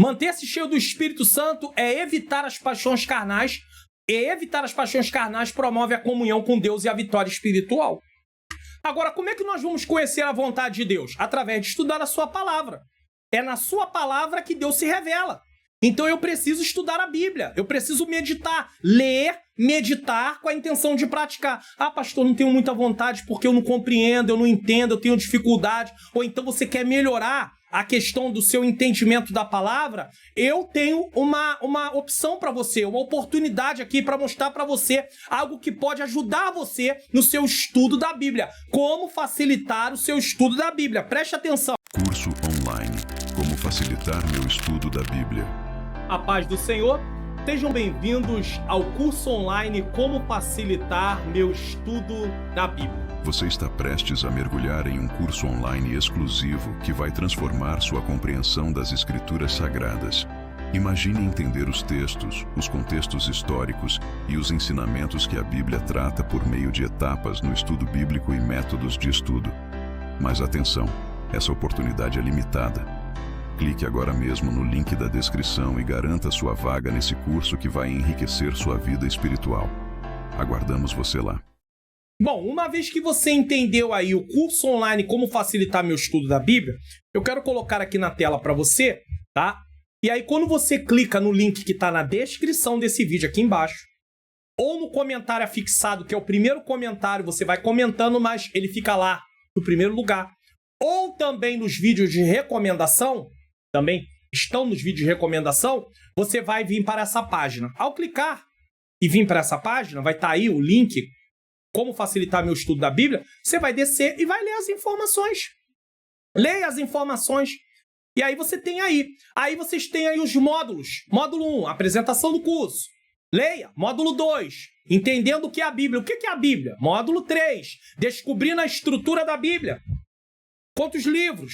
Manter-se cheio do Espírito Santo é evitar as paixões carnais, e evitar as paixões carnais promove a comunhão com Deus e a vitória espiritual. Agora, como é que nós vamos conhecer a vontade de Deus? Através de estudar a sua palavra. É na sua palavra que Deus se revela. Então eu preciso estudar a Bíblia, eu preciso meditar, ler, meditar com a intenção de praticar. Ah, pastor, não tenho muita vontade porque eu não compreendo, eu não entendo, eu tenho dificuldade. Ou então você quer melhorar a questão do seu entendimento da palavra. Eu tenho uma opção para você, uma oportunidade aqui para mostrar para você algo que pode ajudar você no seu estudo da Bíblia. Como facilitar o seu estudo da Bíblia. Preste atenção. Curso online. Como facilitar meu estudo da Bíblia. A paz do Senhor, sejam bem-vindos ao curso online Como Facilitar Meu Estudo da Bíblia. Você está prestes a mergulhar em um curso online exclusivo que vai transformar sua compreensão das Escrituras Sagradas. Imagine entender os textos, os contextos históricos e os ensinamentos que a Bíblia trata por meio de etapas no estudo bíblico e métodos de estudo. Mas atenção, essa oportunidade é limitada. Clique agora mesmo no link da descrição e garanta sua vaga nesse curso que vai enriquecer sua vida espiritual. Aguardamos você lá. Bom, uma vez que você entendeu aí o curso online Como Facilitar Meu Estudo da Bíblia, eu quero colocar aqui na tela para você, tá? E aí quando você clica no link que está na descrição desse vídeo aqui embaixo, ou no comentário afixado, que é o primeiro comentário, você vai comentando, mas ele fica lá no primeiro lugar. Ou também nos vídeos de recomendação, também estão nos vídeos de recomendação, você vai vir para essa página. Ao clicar e vir para essa página, vai estar aí o link Como Facilitar Meu Estudo da Bíblia, você vai descer e vai ler as informações. Leia as informações. E aí você tem aí. Aí vocês têm aí os módulos. Módulo 1, apresentação do curso. Leia. Módulo 2, entendendo o que é a Bíblia. O que é a Bíblia? Módulo 3, descobrindo a estrutura da Bíblia. Quantos livros?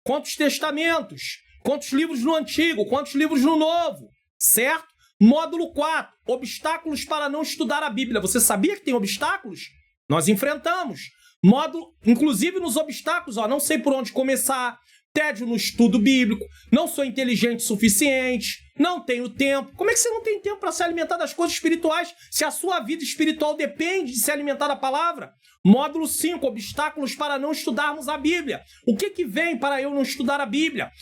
Quantos testamentos? Quantos livros no Antigo? Quantos livros no Novo? Certo? Módulo 4, obstáculos para não estudar a Bíblia. Você sabia que tem obstáculos? Nós enfrentamos. Módulo, inclusive nos obstáculos, não sei por onde começar, tédio no estudo bíblico, não sou inteligente o suficiente, não tenho tempo. Como é que você não tem tempo para se alimentar das coisas espirituais se a sua vida espiritual depende de se alimentar da palavra? Módulo 5, obstáculos para não estudarmos a Bíblia. O que vem para eu não estudar a Bíblia?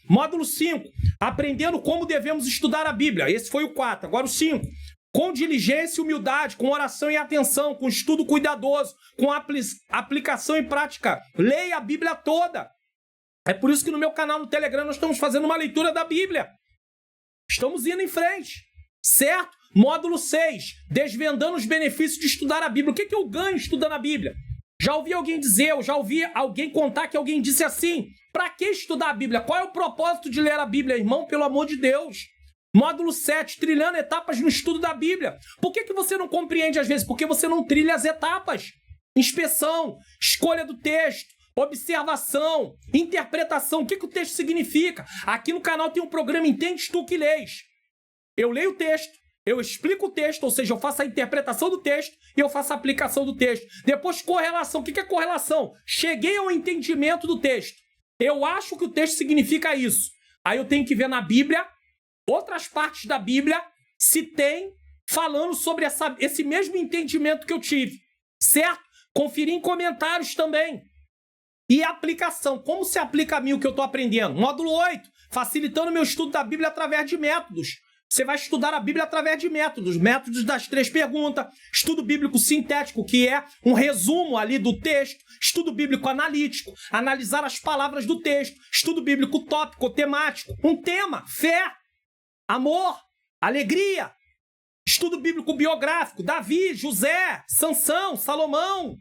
Módulo 5, aprendendo como devemos estudar a Bíblia. Esse foi o 4, agora o 5. Com diligência e humildade, com oração e atenção, com estudo cuidadoso, com aplicação e prática. Leia a Bíblia toda. É por isso que no meu canal no Telegram nós estamos fazendo uma leitura da Bíblia. Estamos indo em frente, certo? Módulo 6, desvendando os benefícios de estudar a Bíblia. O que eu ganho estudando a Bíblia? Já ouvi alguém dizer, eu já ouvi alguém contar que alguém disse assim: para que estudar a Bíblia? Qual é o propósito de ler a Bíblia, irmão? Pelo amor de Deus. Módulo 7, trilhando etapas no estudo da Bíblia. Por que você não compreende às vezes? Porque você não trilha as etapas. Inspeção, escolha do texto, observação, interpretação. O que o texto significa? Aqui no canal tem um programa Entendes Tu Que Lês. Eu leio o texto, eu explico o texto, ou seja, eu faço a interpretação do texto e eu faço a aplicação do texto. Depois, correlação. O que é correlação? Cheguei ao entendimento do texto. Eu acho que o texto significa isso. Aí eu tenho que ver na Bíblia, outras partes da Bíblia, se tem falando sobre esse mesmo entendimento que eu tive. Certo? Conferir em comentários também. E aplicação. Como se aplica a mim o que eu estou aprendendo? Módulo 8, facilitando meu estudo da Bíblia através de métodos. Você vai estudar a Bíblia através de métodos. Métodos das 3 perguntas. Estudo bíblico sintético, que é um resumo ali do texto. Estudo bíblico analítico, analisar as palavras do texto. Estudo bíblico tópico, temático. Um tema, fé, amor, alegria. Estudo bíblico biográfico, Davi, José, Sansão, Salomão.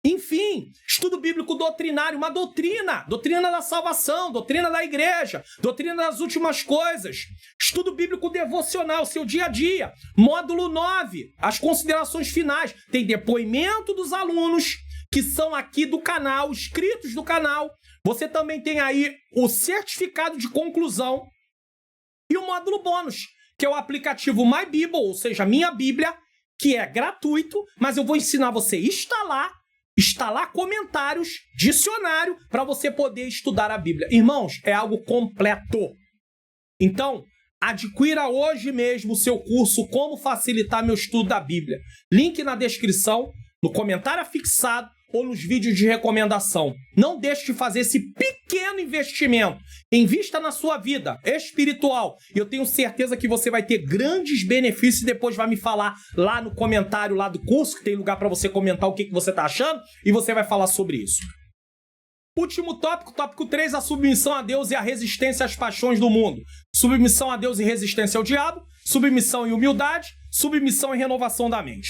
Enfim, estudo bíblico doutrinário, uma doutrina da salvação, doutrina da igreja, doutrina das últimas coisas. Estudo bíblico devocional, seu dia a dia. Módulo 9, as considerações finais. Tem depoimento dos alunos que são aqui do canal, inscritos do canal. Você também tem aí o certificado de conclusão e o módulo bônus, que é o aplicativo My Bible, ou seja, Minha Bíblia, que é gratuito, mas eu vou ensinar você a instalar comentários, dicionário, para você poder estudar a Bíblia. Irmãos, é algo completo. Então, adquira hoje mesmo o seu curso Como Facilitar Meu Estudo da Bíblia. Link na descrição. no comentário afixado ou nos vídeos de recomendação. Não deixe de fazer esse pequeno investimento. Invista na sua vida espiritual. E eu tenho certeza que você vai ter grandes benefícios e depois vai me falar lá no comentário lá do curso, que tem lugar para você comentar o que você está achando, e você vai falar sobre isso. Último tópico, tópico 3, a submissão a Deus e a resistência às paixões do mundo. Submissão a Deus e resistência ao diabo, submissão e humildade, submissão e renovação da mente.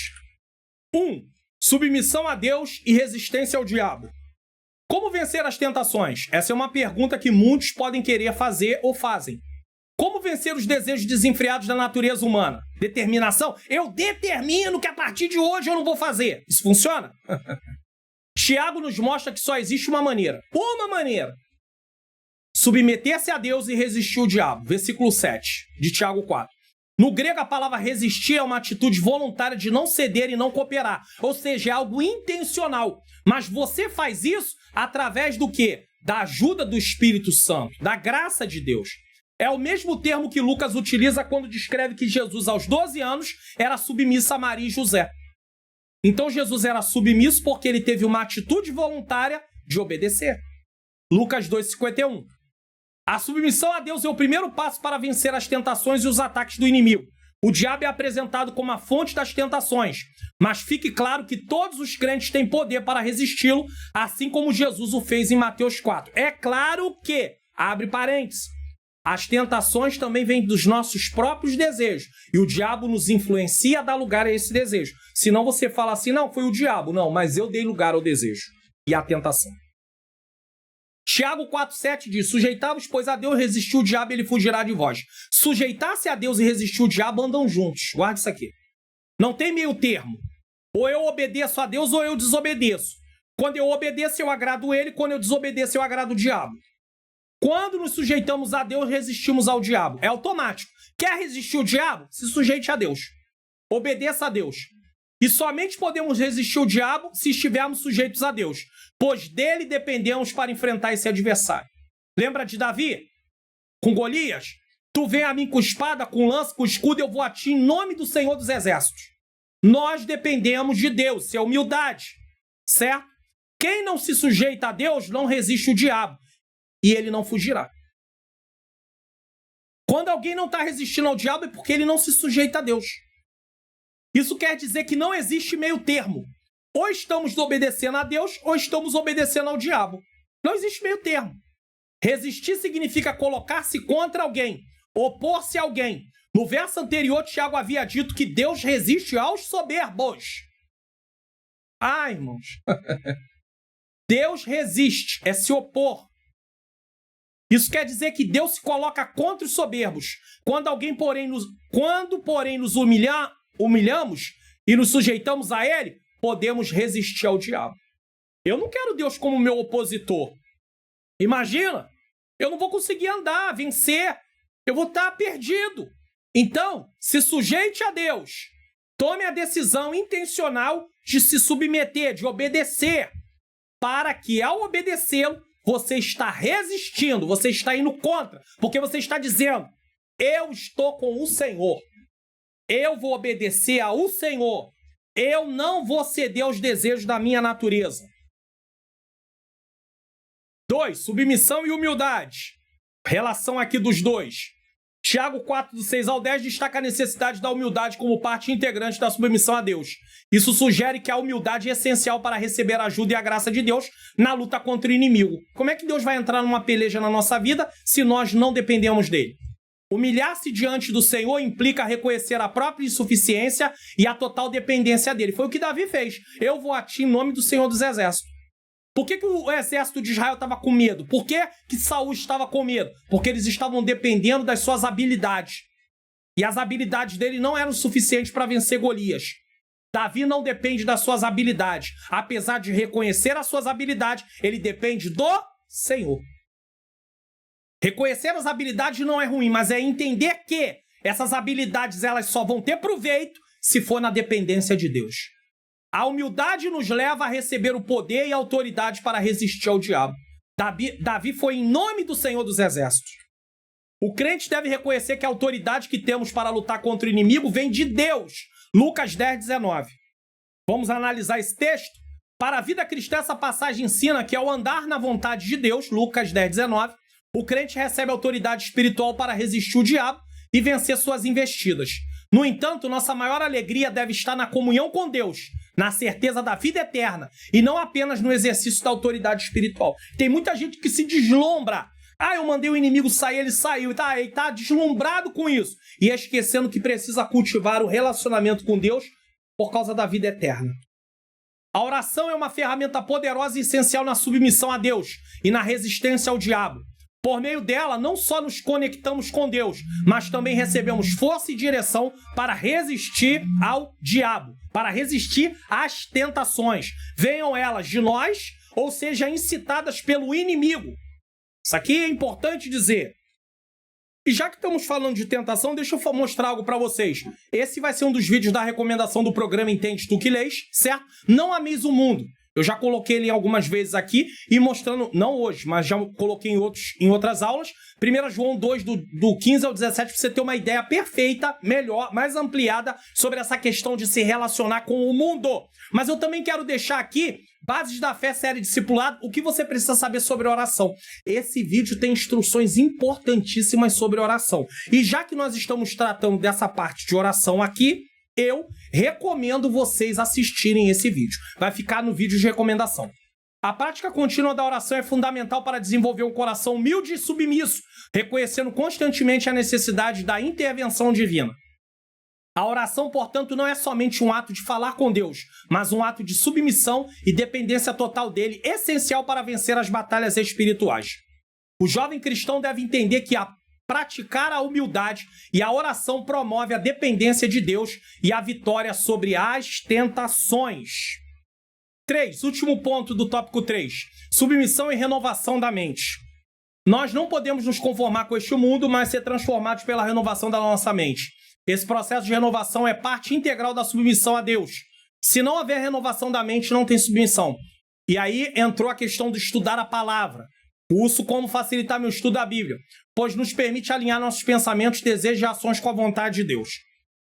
1. Submissão a Deus e resistência ao diabo. Como vencer as tentações? Essa é uma pergunta que muitos podem querer fazer ou fazem. Como vencer os desejos desenfreados da natureza humana? Determinação? Eu determino que a partir de hoje eu não vou fazer. Isso funciona? Tiago nos mostra que só existe uma maneira. Uma maneira. Submeter-se a Deus e resistir ao diabo. Versículo 7 de Tiago 4. No grego, a palavra resistir é uma atitude voluntária de não ceder e não cooperar. Ou seja, é algo intencional. Mas você faz isso através do quê? Da ajuda do Espírito Santo, da graça de Deus. É o mesmo termo que Lucas utiliza quando descreve que Jesus, aos 12 anos, era submisso a Maria e José. Então, Jesus era submisso porque ele teve uma atitude voluntária de obedecer. Lucas 2,51. A submissão a Deus é o primeiro passo para vencer as tentações e os ataques do inimigo. O diabo é apresentado como a fonte das tentações, mas fique claro que todos os crentes têm poder para resisti-lo, assim como Jesus o fez em Mateus 4. É claro que, abre parênteses, as tentações também vêm dos nossos próprios desejos, e o diabo nos influencia a dar lugar a esse desejo. Senão você fala assim, não, foi o diabo. Não, mas eu dei lugar ao desejo e à tentação. Tiago 4,7 diz, sujeitai-vos, pois a Deus, resistiu o diabo e ele fugirá de vós. Sujeitar-se a Deus e resistir o diabo andam juntos. Guarda isso aqui. Não tem meio termo. Ou eu obedeço a Deus ou eu desobedeço. Quando eu obedeço, eu agrado ele. Quando eu desobedeço, eu agrado o diabo. Quando nos sujeitamos a Deus, resistimos ao diabo. É automático. Quer resistir o diabo? Se sujeite a Deus. Obedeça a Deus. E somente podemos resistir o diabo se estivermos sujeitos a Deus, pois dele dependemos para enfrentar esse adversário. Lembra de Davi? Com Golias? Tu vem a mim com espada, com lança, com escudo, eu vou a ti em nome do Senhor dos Exércitos. Nós dependemos de Deus, isso é humildade, certo? Quem não se sujeita a Deus não resiste o diabo, e ele não fugirá. Quando alguém não está resistindo ao diabo é porque ele não se sujeita a Deus. Isso quer dizer que não existe meio termo. Ou estamos obedecendo a Deus, ou estamos obedecendo ao diabo. Não existe meio termo. Resistir significa colocar-se contra alguém, opor-se a alguém. No verso anterior, Tiago havia dito que Deus resiste aos soberbos. Ah, irmãos. Deus resiste, é se opor. Isso quer dizer que Deus se coloca contra os soberbos. Quando, porém, nos humilhamos e nos sujeitamos a ele, podemos resistir ao diabo. Eu não quero Deus como meu opositor. Imagina, eu não vou conseguir andar, vencer, eu vou estar perdido. Então, se sujeite a Deus. Tome a decisão intencional de se submeter, de obedecer, para que ao obedecê-lo, você está resistindo, você está indo contra, porque você está dizendo, eu estou com o Senhor. Eu vou obedecer ao Senhor. Eu não vou ceder aos desejos da minha natureza. 2. Submissão e humildade. Relação aqui dos dois. Tiago 4, do 6 ao 10, destaca a necessidade da humildade como parte integrante da submissão a Deus. Isso sugere que a humildade é essencial para receber a ajuda e a graça de Deus na luta contra o inimigo. Como é que Deus vai entrar numa peleja na nossa vida se nós não dependemos dele? Humilhar-se diante do Senhor implica reconhecer a própria insuficiência e a total dependência dele. Foi o que Davi fez. Eu vou a ti em nome do Senhor dos Exércitos. Por que o exército de Israel estava com medo? Por que Saul estava com medo? Porque eles estavam dependendo das suas habilidades. E as habilidades dele não eram suficientes para vencer Golias. Davi não depende das suas habilidades. Apesar de reconhecer as suas habilidades, ele depende do Senhor. Reconhecer as habilidades não é ruim, mas é entender que essas habilidades elas só vão ter proveito se for na dependência de Deus. A humildade nos leva a receber o poder e a autoridade para resistir ao diabo. Davi foi em nome do Senhor dos Exércitos. O crente deve reconhecer que a autoridade que temos para lutar contra o inimigo vem de Deus. Lucas 10, 19. Vamos analisar esse texto? Para a vida cristã, essa passagem ensina que ao andar na vontade de Deus, Lucas 10:19, o crente recebe autoridade espiritual para resistir o diabo e vencer suas investidas. No entanto, nossa maior alegria deve estar na comunhão com Deus, na certeza da vida eterna, e não apenas no exercício da autoridade espiritual. Tem muita gente que se deslumbra. Eu mandei o inimigo sair, ele saiu, ele tá deslumbrado com isso, e esquecendo que precisa cultivar o relacionamento com Deus por causa da vida eterna. A oração é uma ferramenta poderosa e essencial na submissão a Deus e na resistência ao diabo. Por meio dela, não só nos conectamos com Deus, mas também recebemos força e direção para resistir ao diabo, para resistir às tentações, venham elas de nós ou sejam incitadas pelo inimigo. Isso aqui é importante dizer. E já que estamos falando de tentação, deixa eu mostrar algo para vocês. Esse vai ser um dos vídeos da recomendação do programa Entende Tu Que Lês, certo? Não ameis o mundo. Eu já coloquei ele algumas vezes aqui e mostrando, não hoje, mas já coloquei em outras aulas. 1 João 2, do 15 ao 17, para você ter uma ideia perfeita, melhor, mais ampliada sobre essa questão de se relacionar com o mundo. Mas eu também quero deixar aqui, Bases da Fé, série discipulado, o que você precisa saber sobre oração. Esse vídeo tem instruções importantíssimas sobre oração. E já que nós estamos tratando dessa parte de oração aqui, eu recomendo vocês assistirem esse vídeo. Vai ficar no vídeo de recomendação. A prática contínua da oração é fundamental para desenvolver um coração humilde e submisso, reconhecendo constantemente a necessidade da intervenção divina. A oração, portanto, não é somente um ato de falar com Deus, mas um ato de submissão e dependência total dele, essencial para vencer as batalhas espirituais. O jovem cristão deve entender que praticar a humildade e a oração promove a dependência de Deus e a vitória sobre as tentações. 3. Último ponto do tópico 3. Submissão e renovação da mente. Nós não podemos nos conformar com este mundo, mas ser transformados pela renovação da nossa mente. Esse processo de renovação é parte integral da submissão a Deus. Se não houver renovação da mente, não tem submissão. E aí entrou a questão de estudar a palavra. Curso Como Facilitar Meu Estudo da Bíblia, pois nos permite alinhar nossos pensamentos, desejos e ações com a vontade de Deus.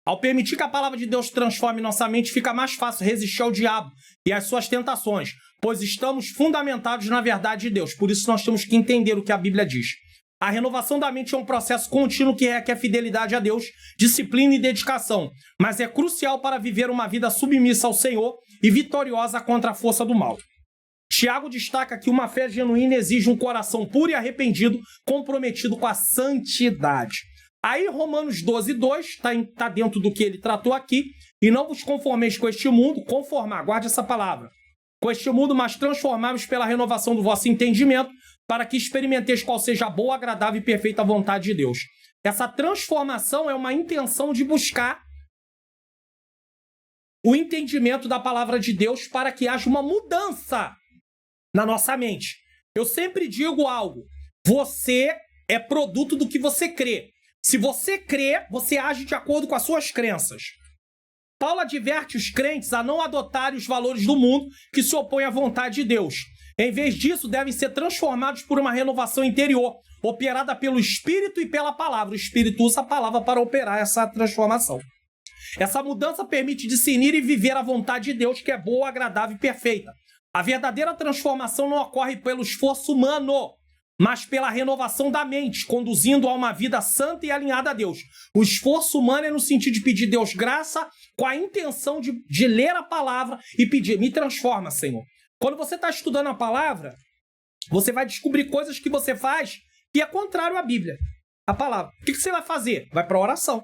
Ao permitir que a palavra de Deus transforme nossa mente, fica mais fácil resistir ao diabo e às suas tentações, pois estamos fundamentados na verdade de Deus. Por isso nós temos que entender o que a Bíblia diz. A renovação da mente é um processo contínuo que requer fidelidade a Deus, disciplina e dedicação, mas é crucial para viver uma vida submissa ao Senhor e vitoriosa contra a força do mal. Tiago destaca que uma fé genuína exige um coração puro e arrependido, comprometido com a santidade. Aí Romanos 12:2 está dentro do que ele tratou aqui. E não vos conformeis com este mundo, conformar, guarde essa palavra, com este mundo, mas transformai-vos pela renovação do vosso entendimento, para que experimenteis qual seja a boa, agradável e perfeita vontade de Deus. Essa transformação é uma intenção de buscar o entendimento da palavra de Deus para que haja uma mudança na nossa mente. Eu sempre digo algo: você é produto do que você crê. Se você crê, você age de acordo com as suas crenças. Paulo adverte os crentes a não adotarem os valores do mundo que se opõem à vontade de Deus. Em vez disso, devem ser transformados por uma renovação interior, operada pelo Espírito e pela palavra. O Espírito usa a palavra para operar essa transformação. Essa mudança permite discernir e viver a vontade de Deus, que é boa, agradável e perfeita. A verdadeira transformação não ocorre pelo esforço humano, mas pela renovação da mente, conduzindo a uma vida santa e alinhada a Deus. O esforço humano é no sentido de pedir a Deus graça, com a intenção de ler a palavra e pedir: me transforma, Senhor. Quando você está estudando a palavra, você vai descobrir coisas que você faz que é contrário à Bíblia, a palavra. O que você vai fazer? Vai para a oração.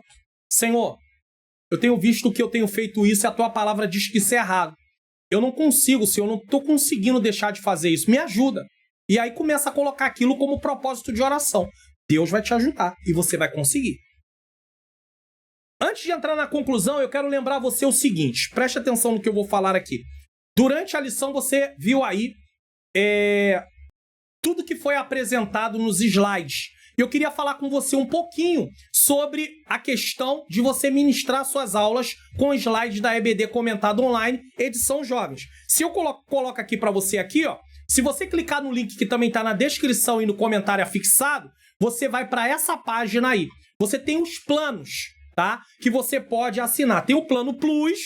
Senhor, eu tenho visto que eu tenho feito isso e a tua palavra diz que isso é errado. Eu não consigo, Senhor, eu não estou conseguindo deixar de fazer isso. Me ajuda. E aí começa a colocar aquilo como propósito de oração. Deus vai te ajudar e você vai conseguir. Antes de entrar na conclusão, eu quero lembrar você o seguinte. Preste atenção no que eu vou falar aqui. Durante a lição você viu aí tudo que foi apresentado nos slides. Eu queria falar com você um pouquinho sobre a questão de você ministrar suas aulas com slides da EBD Comentado Online, edição Jovens. Se eu coloco aqui para você aqui, ó, se você clicar no link que também está na descrição e no comentário afixado, você vai para essa página aí. Você tem os planos, tá? Que você pode assinar. Tem o plano Plus,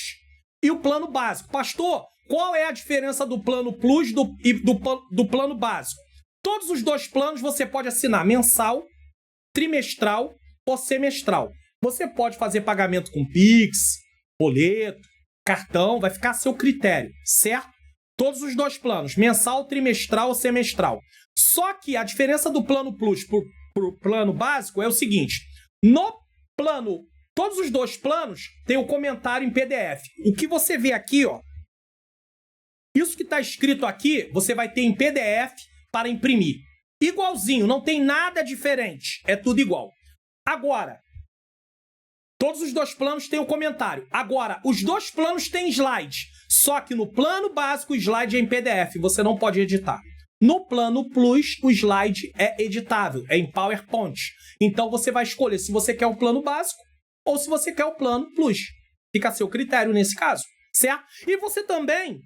e o plano básico. Pastor, qual é a diferença do plano Plus e do plano básico? Todos os dois planos você pode assinar mensal, trimestral ou semestral. Você pode fazer pagamento com Pix, boleto, cartão, vai ficar a seu critério, certo? Todos os dois planos, mensal, trimestral ou semestral. Só que a diferença do plano Plus pro plano básico é o seguinte: no plano, todos os dois planos tem o comentário em PDF. O que você vê aqui, ó, isso que está escrito aqui, você vai ter em PDF para imprimir. Igualzinho, não tem nada diferente, é tudo igual. Agora, todos os dois planos têm o comentário. Agora, os dois planos têm slide. Só que no plano básico o slide é em PDF, você não pode editar. No plano Plus, o slide é editável, é em PowerPoint. Então você vai escolher se você quer o plano básico ou se você quer o plano Plus. Fica a seu critério nesse caso, certo? E você também,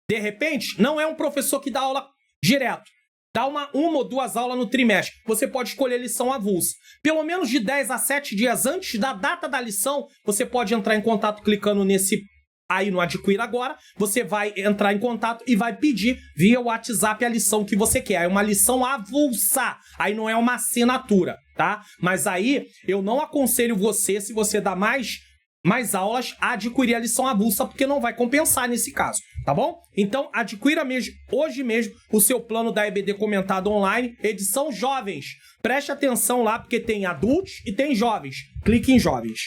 de repente, não é um professor que dá aula direto. Dá uma ou duas aulas no trimestre. Você pode escolher lição avulsa. Pelo menos de 10 a 7 dias antes da data da lição, você pode entrar em contato clicando nesse aí no Adquira Agora. Você vai entrar em contato e vai pedir via WhatsApp a lição que você quer. É uma lição avulsa. Aí não é uma assinatura, tá? Mas aí eu não aconselho você, se você dá mais aulas, a adquirir a lição avulsa, porque não vai compensar nesse caso, tá bom? Então, adquira mesmo, hoje mesmo, o seu plano da EBD Comentado Online, edição jovens. Preste atenção lá, porque tem adultos e tem jovens. Clique em jovens.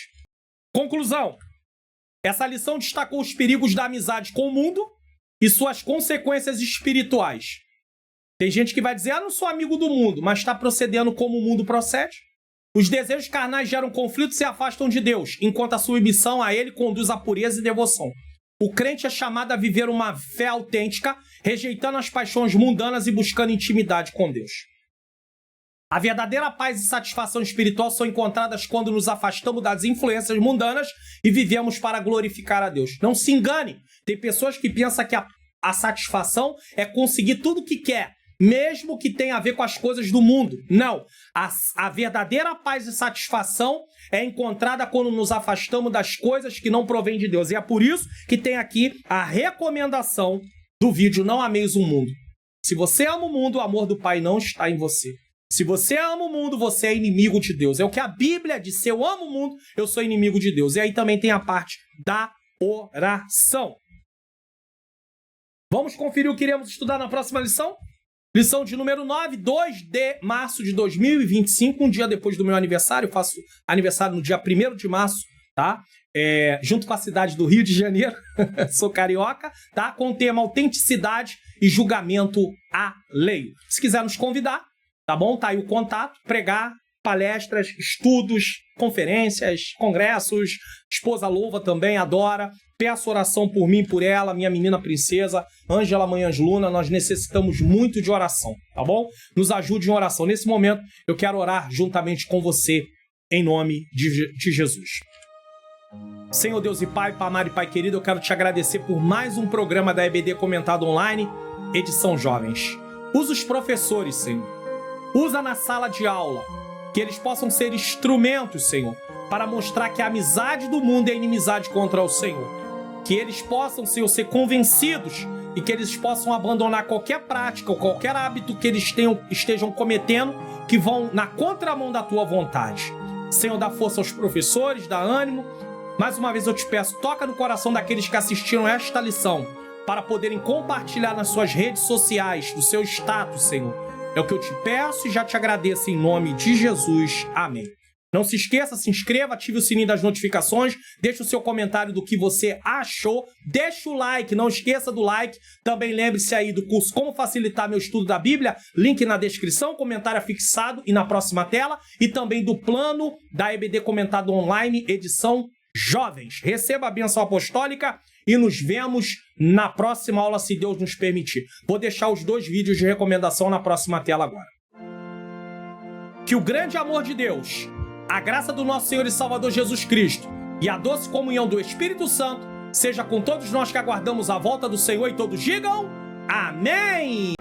Conclusão. Essa lição destacou os perigos da amizade com o mundo e suas consequências espirituais. Tem gente que vai dizer, não sou amigo do mundo, mas está procedendo como o mundo procede. Os desejos carnais geram conflitos e se afastam de Deus, enquanto a submissão a Ele conduz à pureza e devoção. O crente é chamado a viver uma fé autêntica, rejeitando as paixões mundanas e buscando intimidade com Deus. A verdadeira paz e satisfação espiritual são encontradas quando nos afastamos das influências mundanas e vivemos para glorificar a Deus. Não se engane, tem pessoas que pensam que a satisfação é conseguir tudo o que quer, mesmo que tenha a ver com as coisas do mundo. Não. A verdadeira paz e satisfação é encontrada quando nos afastamos das coisas que não provêm de Deus. E é por isso que tem aqui a recomendação do vídeo Não Ameis o Mundo. Se você ama o mundo, o amor do Pai não está em você. Se você ama o mundo, você é inimigo de Deus. É o que a Bíblia diz. Se eu amo o mundo, eu sou inimigo de Deus. E aí também tem a parte da oração. Vamos conferir o que iremos estudar na próxima lição? Lição de número 9, 2 de março de 2025, um dia depois do meu aniversário. Eu faço aniversário no dia 1º de março, tá? Junto com a cidade do Rio de Janeiro. Sou carioca, tá? Com o tema autenticidade e julgamento alheio. Se quiser nos convidar, tá bom? Tá aí o contato, pregar, palestras, estudos, conferências, congressos. Esposa louva também, adora. Peço oração por mim e por ela, minha menina princesa, Ângela Manhãs Luna. Nós necessitamos muito de oração, tá bom? Nos ajude em oração. Nesse momento, eu quero orar juntamente com você, em nome de Jesus. Senhor Deus e Pai, Pai amado e Pai querido, eu quero te agradecer por mais um programa da EBD Comentado Online, edição Jovens. Usa os professores, Senhor. Usa na sala de aula, que eles possam ser instrumentos, Senhor, para mostrar que a amizade do mundo é inimizade contra o Senhor. Que eles possam, Senhor, ser convencidos e que eles possam abandonar qualquer prática ou qualquer hábito que eles estejam cometendo que vão na contramão da Tua vontade. Senhor, dá força aos professores, dá ânimo. Mais uma vez eu te peço, toca no coração daqueles que assistiram esta lição para poderem compartilhar nas suas redes sociais, no seu status, Senhor. É o que eu te peço e já te agradeço em nome de Jesus. Amém. Não se esqueça, se inscreva, ative o sininho das notificações, deixe o seu comentário do que você achou, deixa o like, não esqueça do like. Também lembre-se aí do curso Como Facilitar Meu Estudo da Bíblia, link na descrição, comentário fixado e na próxima tela, e também do plano da EBD Comentado Online, edição Jovens. Receba a bênção apostólica e nos vemos na próxima aula, se Deus nos permitir. Vou deixar os 2 vídeos de recomendação na próxima tela agora. Que o grande amor de Deus, a graça do nosso Senhor e Salvador Jesus Cristo e a doce comunhão do Espírito Santo seja com todos nós que aguardamos a volta do Senhor, e todos digam amém!